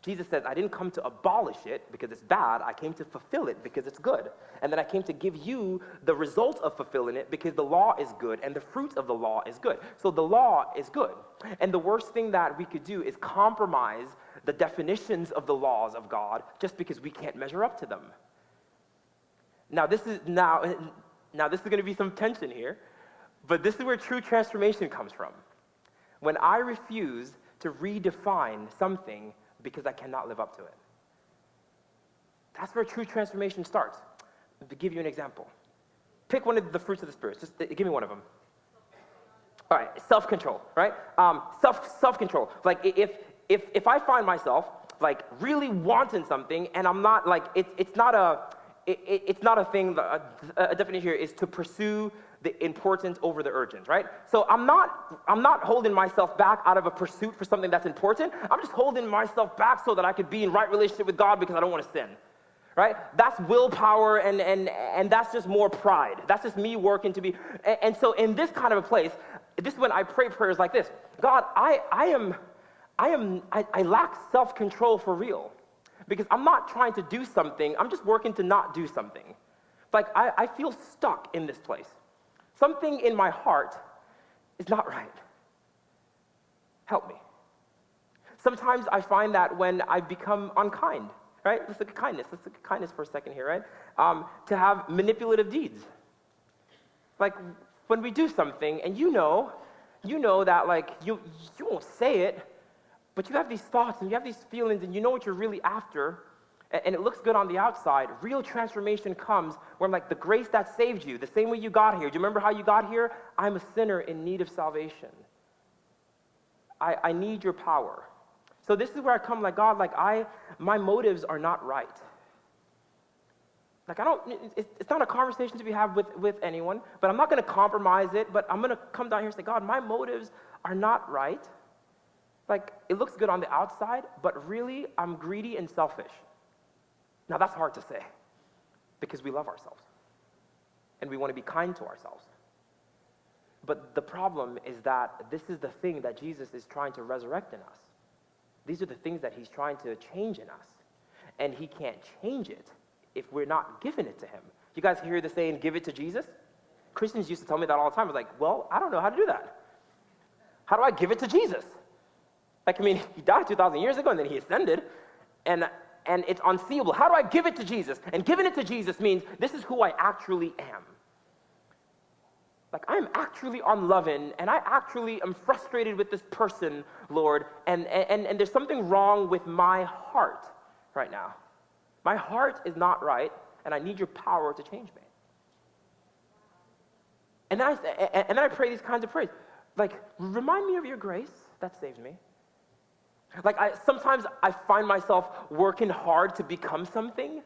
Jesus says, I didn't come to abolish it because it's bad. I came to fulfill it because it's good. And then I came to give you the result of fulfilling it because the law is good and the fruit of the law is good. So the law is good. And the worst thing that we could do is compromise the definitions of the laws of God just because we can't measure up to them. Now this is going to be some tension here, but this is where true transformation comes from. When I refuse to redefine something because I cannot live up to it. That's where true transformation starts. To give you an example. Pick one of the fruits of the Spirit. Just give me one of them. All right, self-control, right? Self-control. Like if I find myself like really wanting something and I'm not like, it's not a thing, a definition here is to pursue the important over the urgent, right? So I'm not holding myself back out of a pursuit for something that's important. I'm just holding myself back so that I could be in right relationship with God because I don't want to sin, right? That's willpower and that's just more pride. That's just me working to be, and so in this kind of a place, this is when I pray prayers like this. God, I lack self-control for real because I'm not trying to do something. I'm just working to not do something. Like I feel stuck in this place. Something in my heart is not right. Help me. Sometimes I find that when I become unkind, right? Let's look at kindness. Let's look at kindness for a second here, right? To have manipulative deeds. Like when we do something and you know that like you won't say it, but you have these thoughts and you have these feelings and you know what you're really after, and it looks good on the outside. Real transformation comes where I'm like, the grace that saved you, the same way you got here. Do you remember how you got here? I'm a sinner in need of salvation. I need your power. So this is where I come like, God, like my motives are not right. Like it's not a conversation to be had with anyone, but I'm not going to compromise it, but I'm going to come down here and say, God, my motives are not right. Like it looks good on the outside, but really I'm greedy and selfish. Now that's hard to say because we love ourselves and we want to be kind to ourselves. But the problem is that this is the thing that Jesus is trying to resurrect in us. These are the things that he's trying to change in us. And he can't change it if we're not giving it to him. You guys hear the saying, give it to Jesus? Christians used to tell me that all the time. I was like, well, I don't know how to do that. How do I give it to Jesus? Like, I mean, he died 2,000 years ago and then he ascended. And it's unseeable. How do I give it to Jesus? And giving it to Jesus means this is who I actually am. Like, I'm actually unloving, and I actually am frustrated with this person, Lord, and there's something wrong with my heart right now. My heart is not right, and I need your power to change me. And then I pray these kinds of prayers. Like, remind me of your grace that saved me. Like, sometimes I find myself working hard to become something,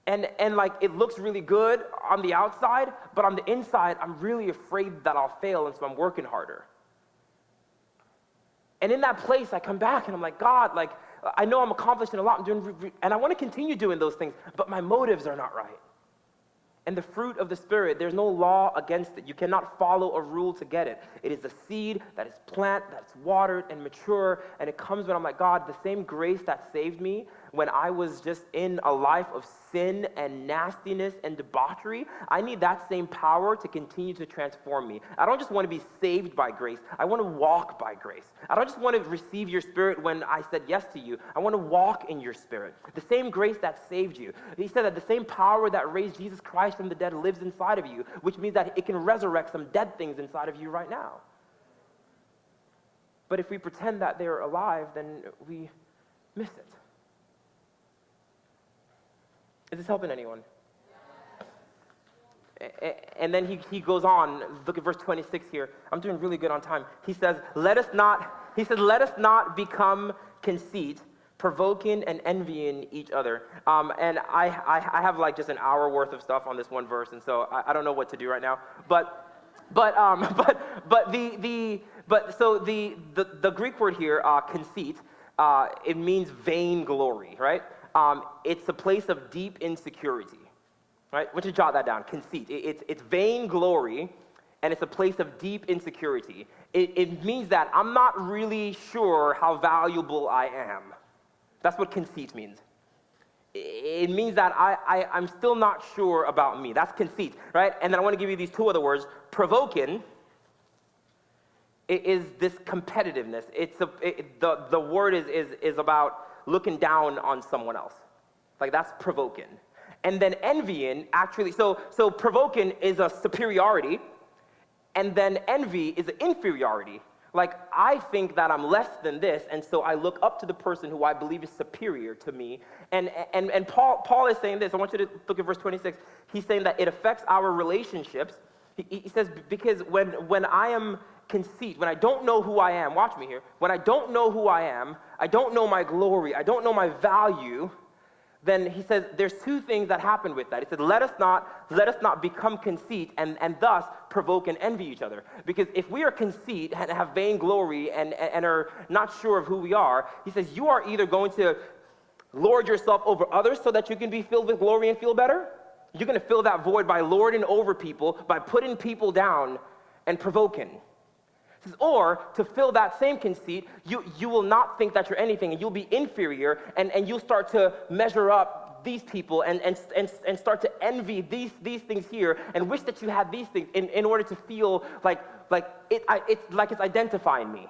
and like, it looks really good on the outside, but on the inside, I'm really afraid that I'll fail, and so I'm working harder. And in that place, I come back, and I'm like, God, like, I know I'm accomplishing a lot, and I want to continue doing those things, but my motives are not right. And the fruit of the Spirit, there's no law against it. You cannot follow a rule to get it. It is a seed that is planted, that's watered and mature, and it comes when I'm like, God, the same grace that saved me when I was just in a life of sin and nastiness and debauchery, I need that same power to continue to transform me. I don't just want to be saved by grace. I want to walk by grace. I don't just want to receive your Spirit when I said yes to you. I want to walk in your Spirit. The same grace that saved you. He said that the same power that raised Jesus Christ from the dead lives inside of you, which means that it can resurrect some dead things inside of you right now. But if we pretend that they're alive, then we miss it. Is this helping anyone? And then he goes on. Look at verse 26 here. I'm doing really good on time. He says, let us not become conceit, provoking and envying each other. And I have like just an hour worth of stuff on this one verse, and so I don't know what to do right now. So the Greek word here, conceit, it means vainglory, right? It's a place of deep insecurity, right? I want you to jot that down. Conceit. It's vainglory, and it's a place of deep insecurity. It means that I'm not really sure how valuable I am. That's what conceit means. It means that I'm still not sure about me. That's conceit, right? And then I want to give you these two other words. Provoking is this competitiveness. The word is about looking down on someone else. Like, that's provoking. And then envying, actually, so provoking is a superiority, and then envy is an inferiority. Like, I think that I'm less than this, and so I look up to the person who I believe is superior to me. And Paul is saying this. I want you to look at verse 26. He's saying that it affects our relationships. He says, because when I am conceit, when I don't know who I am, watch me here, when I don't know who I am, I don't know my glory, I don't know my value, then he says there's two things that happen with that. He said, let us not become conceit and thus provoke and envy each other. Because if we are conceit and have vainglory and are not sure of who we are, he says you are either going to lord yourself over others so that you can be filled with glory and feel better. You're going to fill that void by lording over people, by putting people down and provoking. Or to fill that same conceit, you will not think that you're anything, and you'll be inferior, and you'll start to measure up these people and start to envy these things here and wish that you had these things in order to feel like it's identifying me.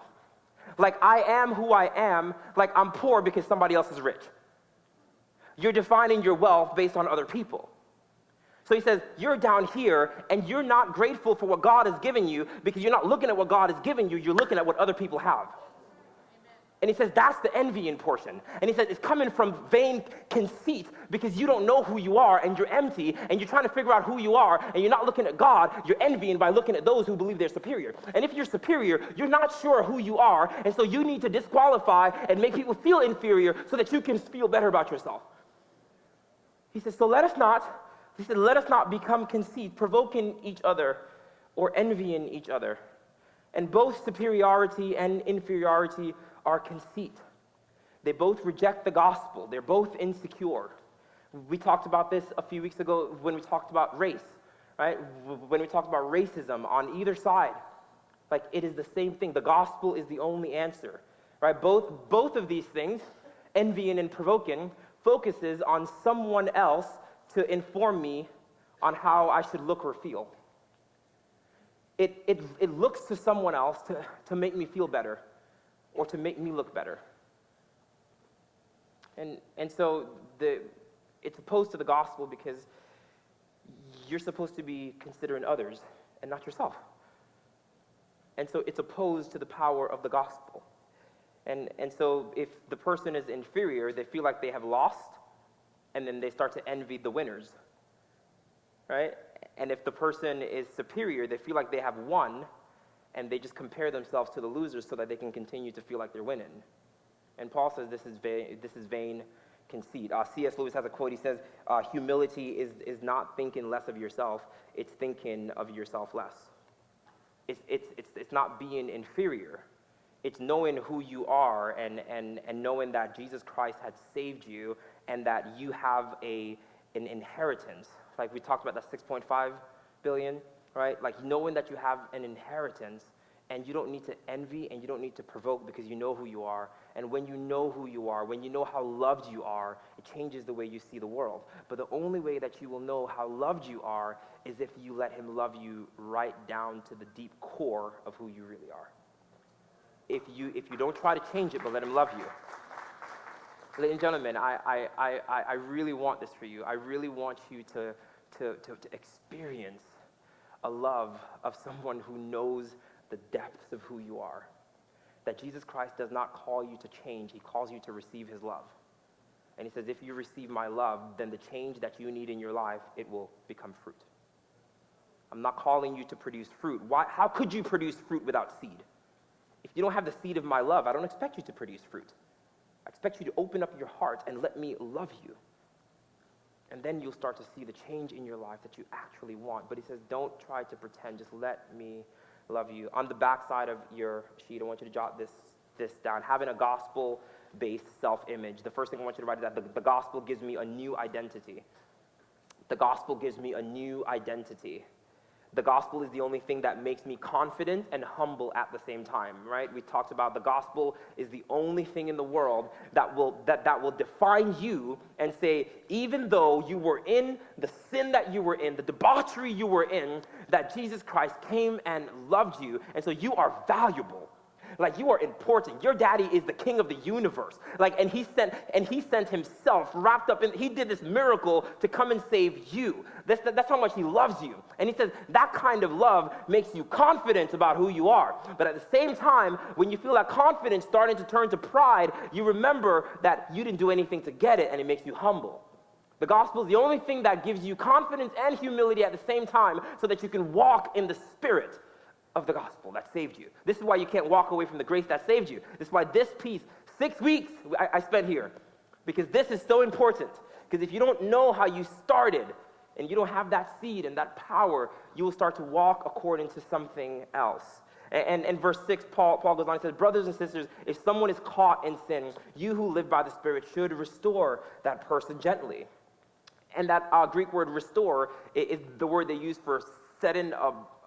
Like I am who I am, like I'm poor because somebody else is rich. You're defining your wealth based on other people. So he says, you're down here, and you're not grateful for what God has given you because you're not looking at what God has given you, you're looking at what other people have. And he says, that's the envying portion. And he says, it's coming from vain conceit because you don't know who you are, and you're empty, and you're trying to figure out who you are, and you're not looking at God, you're envying by looking at those who believe they're superior. And if you're superior, you're not sure who you are, and so you need to disqualify and make people feel inferior so that you can feel better about yourself. He says, let us not become conceit, provoking each other or envying each other. And both superiority and inferiority are conceit. They both reject the gospel. They're both insecure. We talked about this a few weeks ago when we talked about race. right? When we talk about racism on either side, like it is the same thing. The gospel is the only answer, right? Both of these things, envying and provoking, focuses on someone else to inform me on how I should look or feel. It looks to someone else to make me feel better or to make me look better. And so it's opposed to the gospel because you're supposed to be considering others and not yourself. And so it's opposed to the power of the gospel. And so if the person is inferior, they feel like they have lost, and then they start to envy the winners, right? And if the person is superior, they feel like they have won, and they just compare themselves to the losers so that they can continue to feel like they're winning. And Paul says this is vain conceit. C.S. Lewis has a quote. He says, humility is not thinking less of yourself, it's thinking of yourself less. It's not being inferior. It's knowing who you are and knowing that Jesus Christ had saved you and that you have an inheritance. Like we talked about that 6.5 billion, right? Like knowing that you have an inheritance and you don't need to envy and you don't need to provoke because you know who you are. And when you know who you are, when you know how loved you are, it changes the way you see the world. But the only way that you will know how loved you are is if you let him love you right down to the deep core of who you really are. If you don't try to change it, but let him love you. Ladies and gentlemen, I really want this for you. I really want you to experience a love of someone who knows the depths of who you are. That Jesus Christ does not call you to change, he calls you to receive his love. And he says, if you receive my love, then the change that you need in your life, it will become fruit. I'm not calling you to produce fruit. How could you produce fruit without seed? If you don't have the seed of my love, I don't expect you to produce fruit. I expect you to open up your heart and let me love you. And then you'll start to see the change in your life that you actually want. But he says, don't try to pretend, just let me love you. On the back side of your sheet, I want you to jot this down. Having a gospel-based self-image. The first thing I want you to write is that the gospel gives me a new identity. The gospel gives me a new identity. The gospel is the only thing that makes me confident and humble at the same time, right? We talked about the gospel is the only thing in the world that will define you and say, even though you were in the sin that you were in, the debauchery you were in, that Jesus Christ came and loved you, and so you are valuable. Like, you are important. Your daddy is the king of the universe. Like, and he sent himself wrapped up in, he did this miracle to come and save you. That's how much he loves you. And he says that kind of love makes you confident about who you are. But at the same time, when you feel that confidence starting to turn to pride, you remember that you didn't do anything to get it, and it makes you humble. The gospel is the only thing that gives you confidence and humility at the same time so that you can walk in the spirit of the gospel that saved you. This is why you can't walk away from the grace that saved you. This is why this piece, 6 weeks I spent here, because this is so important. Because if you don't know how you started and you don't have that seed and that power, you will start to walk according to something else. And verse 6, Paul goes on and says, brothers and sisters, if someone is caught in sin, you who live by the Spirit should restore that person gently. And that Greek word restore is the word they use for setting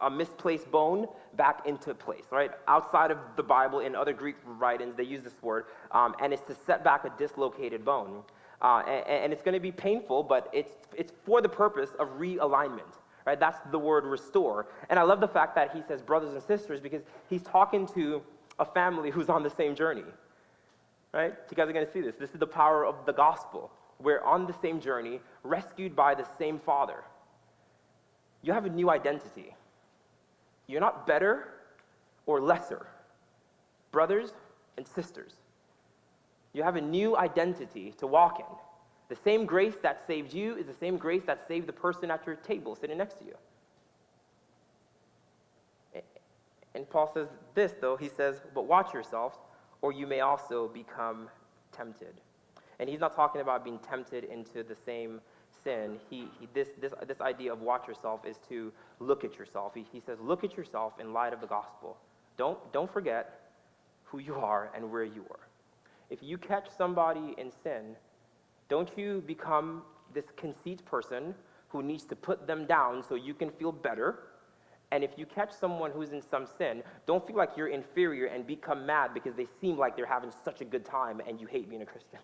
a misplaced bone back into place, right? Outside of the Bible, in other Greek writings, they use this word, and it's to set back a dislocated bone. And it's going to be painful, but it's for the purpose of realignment, right? That's the word restore. And I love the fact that he says brothers and sisters because he's talking to a family who's on the same journey, right? You guys are going to see this. This is the power of the gospel. We're on the same journey, rescued by the same Father. You have a new identity. You're not better or lesser. Brothers and sisters. You have a new identity to walk in. The same grace that saved you is the same grace that saved the person at your table sitting next to you. And Paul says this, though. He says, but watch yourselves, or you may also become tempted. And he's not talking about being tempted into the same sin. This idea of watch yourself is to look at yourself. He says, look at yourself in light of the gospel. Don't forget who you are and where you are. If you catch somebody in sin, don't you become this conceit person who needs to put them down so you can feel better. And if you catch someone who's in some sin, don't feel like you're inferior and become mad because they seem like they're having such a good time and you hate being a Christian.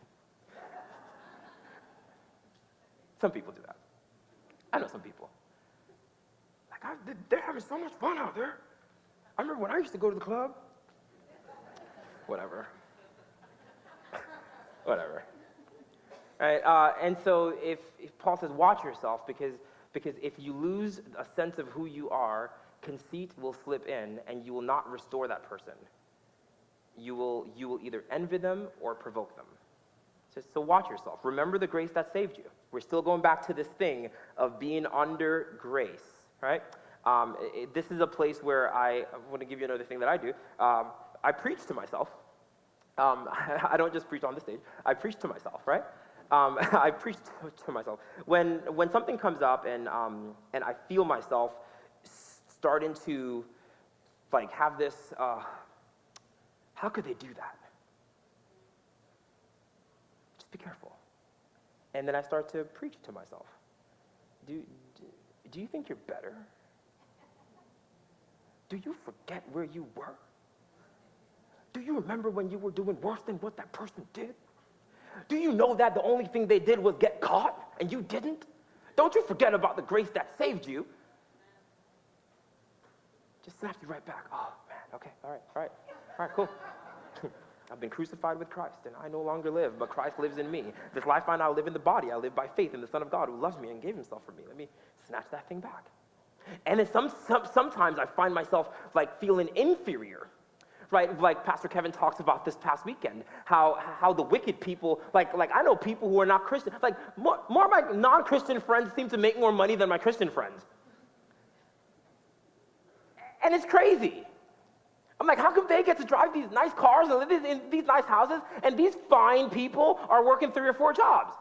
Some people do that. I know some people. Like, they're having so much fun out there. I remember when I used to go to the club. Whatever. Whatever. Right? And so if Paul says, watch yourself, because if you lose a sense of who you are, conceit will slip in, and you will not restore that person. You will either envy them or provoke them. So watch yourself. Remember the grace that saved you. We're still going back to this thing of being under grace, right? This is a place where I want to give you another thing that I do. I preach to myself. I don't just preach on the stage. I preach to myself, right? I preach to myself. When something comes up and I feel myself starting to like have this, how could they do that? Just be careful. And then I start to preach to myself. Do you think you're better? Do you forget where you were? Do you remember when you were doing worse than what that person did? Do you know that the only thing they did was get caught and you didn't? Don't you forget about the grace that saved you. Just snaps you right back. Oh, man, okay, all right, cool. I've been crucified with Christ, and I no longer live, but Christ lives in me. This life I now live in the body, I live by faith in the Son of God who loves me and gave himself for me. Let me snatch that thing back. And then sometimes I find myself like feeling inferior. Right, like Pastor Kevin talks about this past weekend, how the wicked people, like I know people who are not Christian, like more of my non-Christian friends seem to make more money than my Christian friends. And it's crazy. I'm like, how come they get to drive these nice cars and live in these nice houses, and these fine people are working 3 or 4 jobs?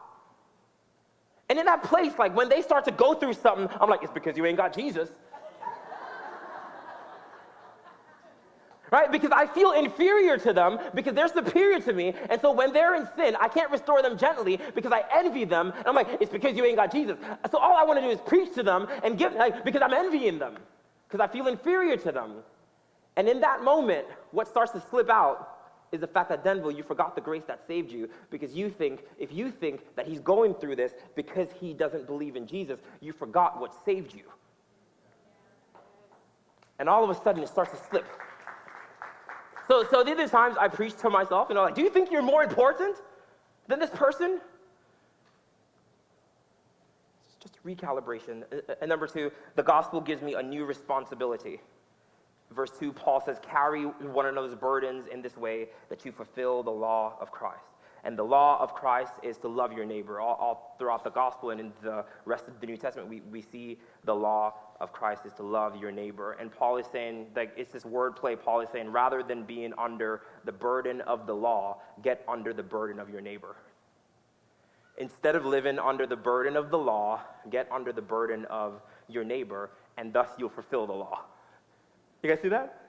And in that place, like when they start to go through something, I'm like, it's because you ain't got Jesus. Right? Because I feel inferior to them because they're superior to me. And so when they're in sin, I can't restore them gently because I envy them. And I'm like, it's because you ain't got Jesus. So all I want to do is preach to them and give, because I'm envying them. Because I feel inferior to them. And in that moment, what starts to slip out is the fact that, Denvil, you forgot the grace that saved you because if you think that he's going through this because he doesn't believe in Jesus, you forgot what saved you. And all of a sudden, it starts to slip. So the other times I preach to myself, like, do you think you're more important than this person? It's just recalibration. And number 2, the gospel gives me a new responsibility. Verse 2, Paul says, carry one another's burdens in this way that you fulfill the law of Christ. And the law of Christ is to love your neighbor. All throughout the gospel and in the rest of the New Testament, we see the law of Christ is to love your neighbor. And Paul is saying, like, it's this wordplay. Paul is saying, rather than being under the burden of the law, get under the burden of your neighbor. Instead of living under the burden of the law, get under the burden of your neighbor, and thus you'll fulfill the law. You guys see that?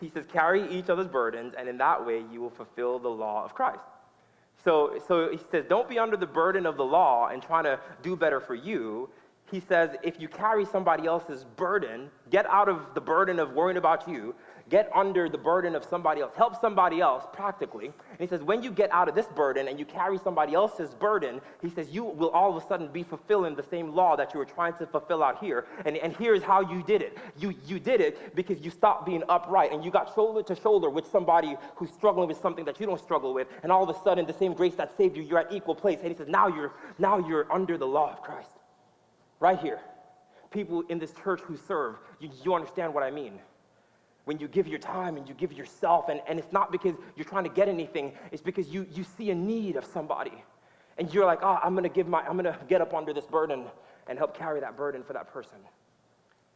He says, carry each other's burdens, and in that way you will fulfill the law of Christ. So he says, don't be under the burden of the law and trying to do better for you. He says, if you carry somebody else's burden, get out of the burden of worrying about you, get under the burden of somebody else, help somebody else practically. And he says, when you get out of this burden and you carry somebody else's burden, he says, you will all of a sudden be fulfilling the same law that you were trying to fulfill out here. And here's how you did it. You did it because you stopped being upright and you got shoulder to shoulder with somebody who's struggling with something that you don't struggle with. And all of a sudden, the same grace that saved you, you're at equal place. And he says, now you're under the law of Christ. Right here. People in this church who serve, you understand what I mean. When you give your time and you give yourself, and it's not because you're trying to get anything, it's because you see a need of somebody. And you're like, oh, I'm gonna get up under this burden and help carry that burden for that person.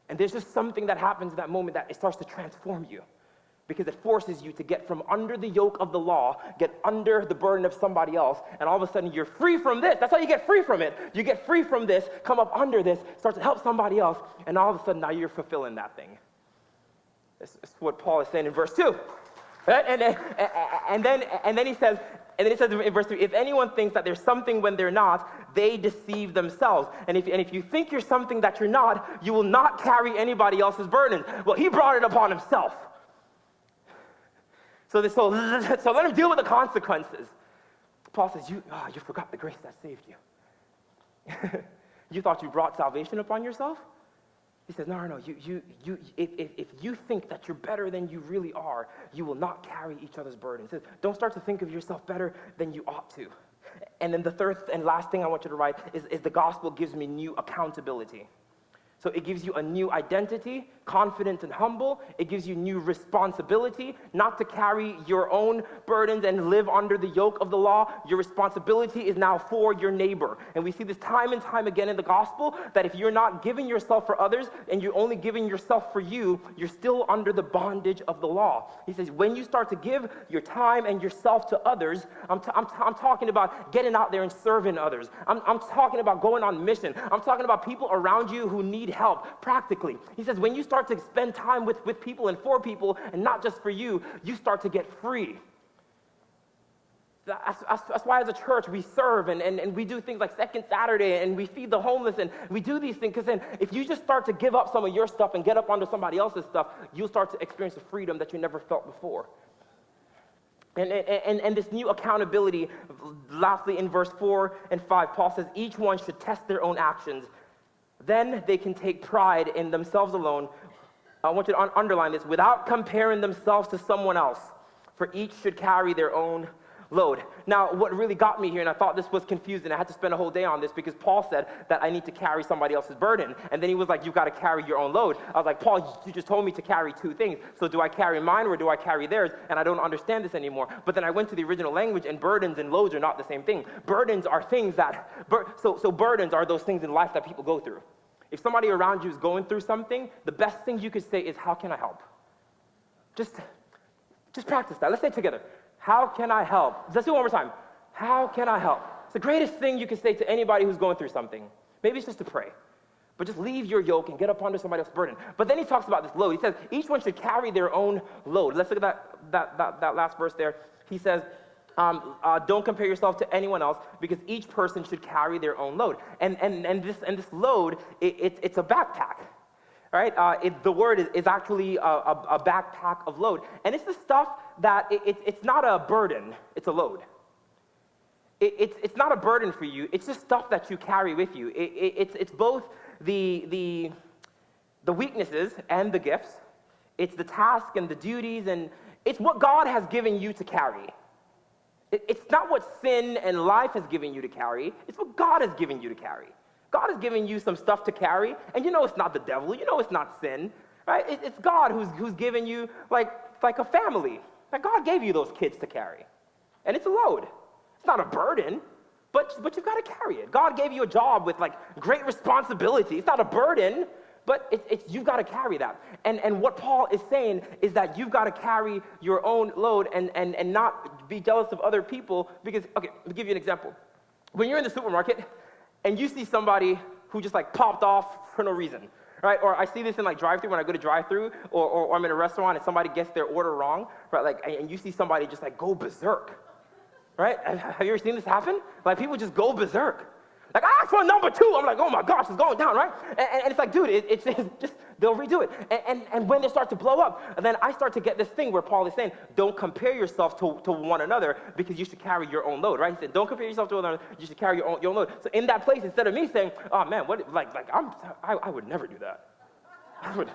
And there's just something that happens in that moment that it starts to transform you. Because it forces you to get from under the yoke of the law, get under the burden of somebody else, and all of a sudden you're free from this. That's how you get free from it. You get free from this, come up under this, start to help somebody else, and all of a sudden now you're fulfilling that thing. This is what Paul is saying in verse 2. Right? And then he says, And then it says in verse 3, if anyone thinks that there's something when they're not, they deceive themselves. And if you think you're something that you're not, you will not carry anybody else's burdens. Well, he brought it upon himself. So let him deal with the consequences. Paul says, you forgot the grace that saved you. You thought you brought salvation upon yourself? He says, no. If you think that you're better than you really are, you will not carry each other's burdens. He says, don't start to think of yourself better than you ought to. And then the third and last thing I want you to write is the gospel gives me new accountability. So it gives you a new identity, confident and humble. It gives you new responsibility, not to carry your own burdens and live under the yoke of the law. Your responsibility is now for your neighbor. And we see this time and time again in the gospel, that if you're not giving yourself for others and you're only giving yourself for you, you're still under the bondage of the law. He says, when you start to give your time and yourself to others, I'm talking about getting out there and serving others. I'm talking about going on mission. I'm talking about people around you who need help practically. He says, when you start to spend time with people and for people and not just for you, you start to get free. That's why as a church we serve and we do things like Second Saturday and we feed the homeless and we do these things, because then if you just start to give up some of your stuff and get up onto somebody else's stuff, you'll start to experience a freedom that you never felt before. And this new accountability, lastly in verse 4 and 5, Paul says each one should test their own actions. Then they can take pride in themselves alone. I want you to underline this, without comparing themselves to someone else, for each should carry their own load. Now, what really got me here, and I thought this was confusing, I had to spend a whole day on this because Paul said that I need to carry somebody else's burden. And then he was like, you've got to carry your own load. I was like, Paul, you just told me to carry two things. So do I carry mine or do I carry theirs? And I don't understand this anymore. But then I went to the original language, and burdens and loads are not the same thing. Burdens are things that, so burdens are those things in life that people go through. If somebody around you is going through something, the best thing you could say is, how can I help? Just practice that. Let's say it together. How can I help? Let's do it one more time. How can I help? It's the greatest thing you can say to anybody who's going through something. Maybe it's just to pray. But just leave your yoke and get up onto somebody else's burden. But then he talks about this load. He says each one should carry their own load. Let's look at that last verse there. He says, don't compare yourself to anyone else, because each person should carry their own load. And this load, it's a backpack. Right? The word is actually a backpack of load. And it's the stuff that, it's not a burden, it's a load. It's not a burden for you, it's just stuff that you carry with you. It's both the weaknesses and the gifts. It's the task and the duties, and it's what God has given you to carry. It's not what sin and life has given you to carry, it's what God has given you to carry. God has given you some stuff to carry, and you know it's not the devil, you know it's not sin, right? It's God who's given you like a family. Like God gave you those kids to carry, and it's a load. It's not a burden, but you've got to carry it. God gave you a job with like great responsibility. It's not a burden, but you've got to carry that. And what Paul is saying is that you've got to carry your own load and not be jealous of other people, because, okay, let me give you an example. When you're in the supermarket and you see somebody who just like popped off for no reason, right? Or I see this in like drive-thru when I go to drive-thru, or I'm in a restaurant and somebody gets their order wrong, right? Like, and you see somebody just like go berserk, right? Have you ever seen this happen? Like people just go berserk. Like, I asked for number 2. I'm like, oh my gosh, it's going down, right? And it's like, dude, it's just, they'll redo it. And when they start to blow up, and then I start to get this thing where Paul is saying, don't compare yourself to one another, because you should carry your own load, right? He said, don't compare yourself to one another, you should carry your own load. So in that place, instead of me saying, oh man, I would never do that. I would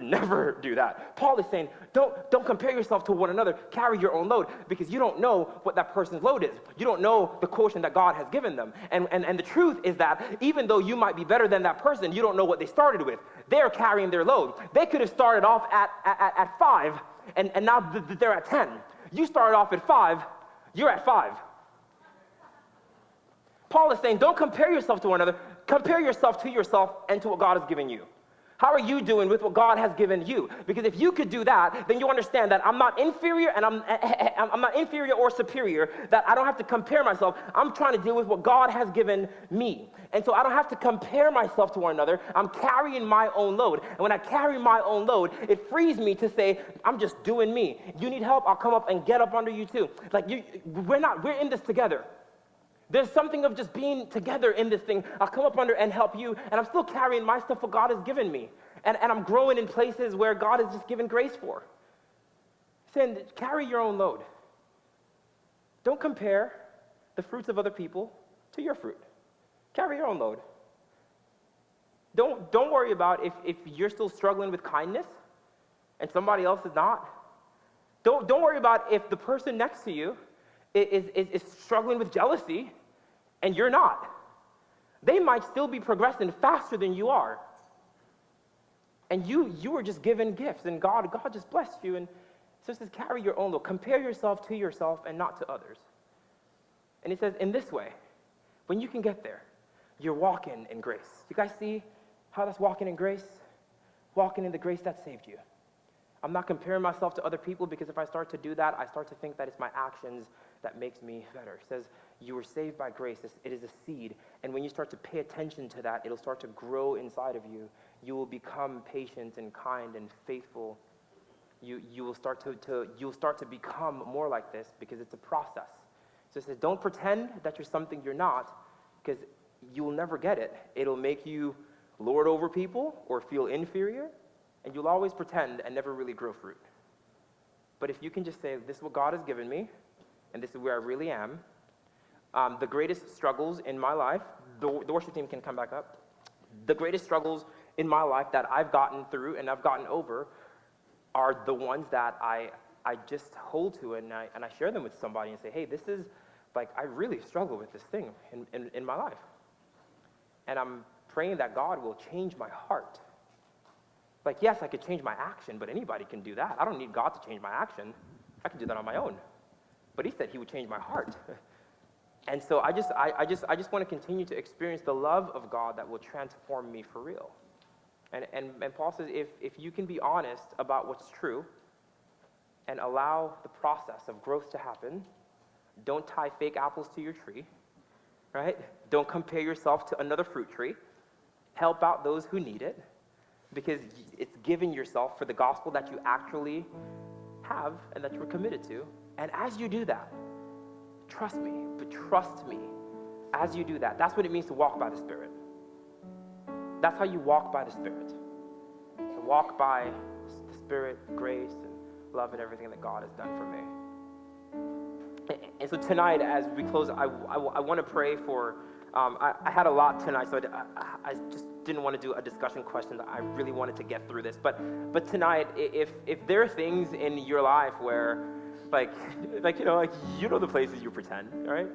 never do that. Paul is saying, don't compare yourself to one another. Carry your own load, because you don't know what that person's load is. You don't know the quotient that God has given them. And the truth is that even though you might be better than that person, you don't know what they started with. They're carrying their load. They could have started off at 5, and now they're at 10. You started off at 5, you're at 5. Paul is saying, don't compare yourself to one another. Compare yourself to yourself and to what God has given you. How are you doing with what God has given you? Because if you could do that, then you understand that I'm not inferior and I'm not inferior or superior, that I don't have to compare myself. I'm trying to deal with what God has given me. And so I don't have to compare myself to one another. I'm carrying my own load. And when I carry my own load, it frees me to say, I'm just doing me. You need help, I'll come up and get up under you too. Like we're in this together. There's something of just being together in this thing. I'll come up under and help you, and I'm still carrying my stuff what God has given me. And I'm growing in places where God has just given grace for. Saying, carry your own load. Don't compare the fruits of other people to your fruit. Carry your own load. Don't worry about if you're still struggling with kindness and somebody else is not. Don't worry about if the person next to you is struggling with jealousy and you're not. They might still be progressing faster than you are. And you were just given gifts, and God just blessed you. And so it says, carry your own load. Compare yourself to yourself and not to others. And it says, in this way, when you can get there, you're walking in grace. You guys see how that's walking in grace? Walking in the grace that saved you. I'm not comparing myself to other people, because if I start to do that, I start to think that it's my actions that makes me better. It says, you were saved by grace. It is a seed. And when you start to pay attention to that, it'll start to grow inside of you. You will become patient and kind and faithful. You will start to become more like this, because it's a process. So it says, don't pretend that you're something you're not, because you will never get it. It'll make you lord over people or feel inferior, and you'll always pretend and never really grow fruit. But if you can just say, this is what God has given me, and this is where I really am. The greatest struggles in my life, the worship team can come back up. The greatest struggles in my life that I've gotten through and I've gotten over are the ones that I just hold to, and I share them with somebody and say, hey, this is, like, I really struggle with this thing in my life. And I'm praying that God will change my heart. Like, yes, I could change my action, but anybody can do that. I don't need God to change my action. I can do that on my own. But he said he would change my heart. And so I just want to continue to experience the love of God that will transform me for real. And Paul says, if you can be honest about what's true and allow the process of growth to happen, don't tie fake apples to your tree, right? Don't compare yourself to another fruit tree. Help out those who need it, because it's giving yourself for the gospel that you actually have and that you're committed to. And as you do that, trust me, as you do that, that's what it means to walk by the Spirit. That's how you walk by the Spirit. To walk by the Spirit, grace, and love, and everything that God has done for me. And so tonight, as we close, I want to pray for, I had a lot tonight, so I just didn't want to do a discussion question. I really wanted to get through this. But tonight, if there are things in your life where, like you know the places you pretend, right?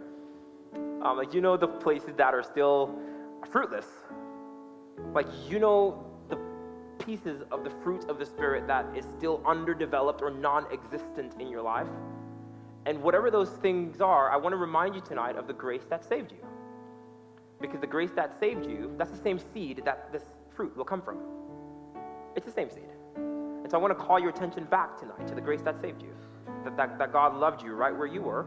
Like, you know the places that are still fruitless. Like, you know the pieces of the fruit of the Spirit that is still underdeveloped or non-existent in your life. And whatever those things are, I want to remind you tonight of the grace that saved you. Because the grace that saved you, that's the same seed that this fruit will come from. It's the same seed. And so I want to call your attention back tonight to the grace that saved you. That God loved you right where you were,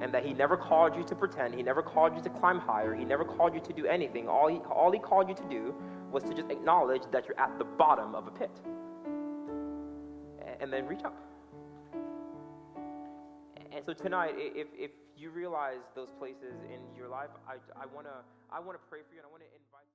and that he never called you to pretend. He never called you to climb higher. He never called you to do anything. All he called you to do was to just acknowledge that you're at the bottom of a pit. And then reach up. And so tonight, if you realize those places in your life, I want to pray for you, and I want to invite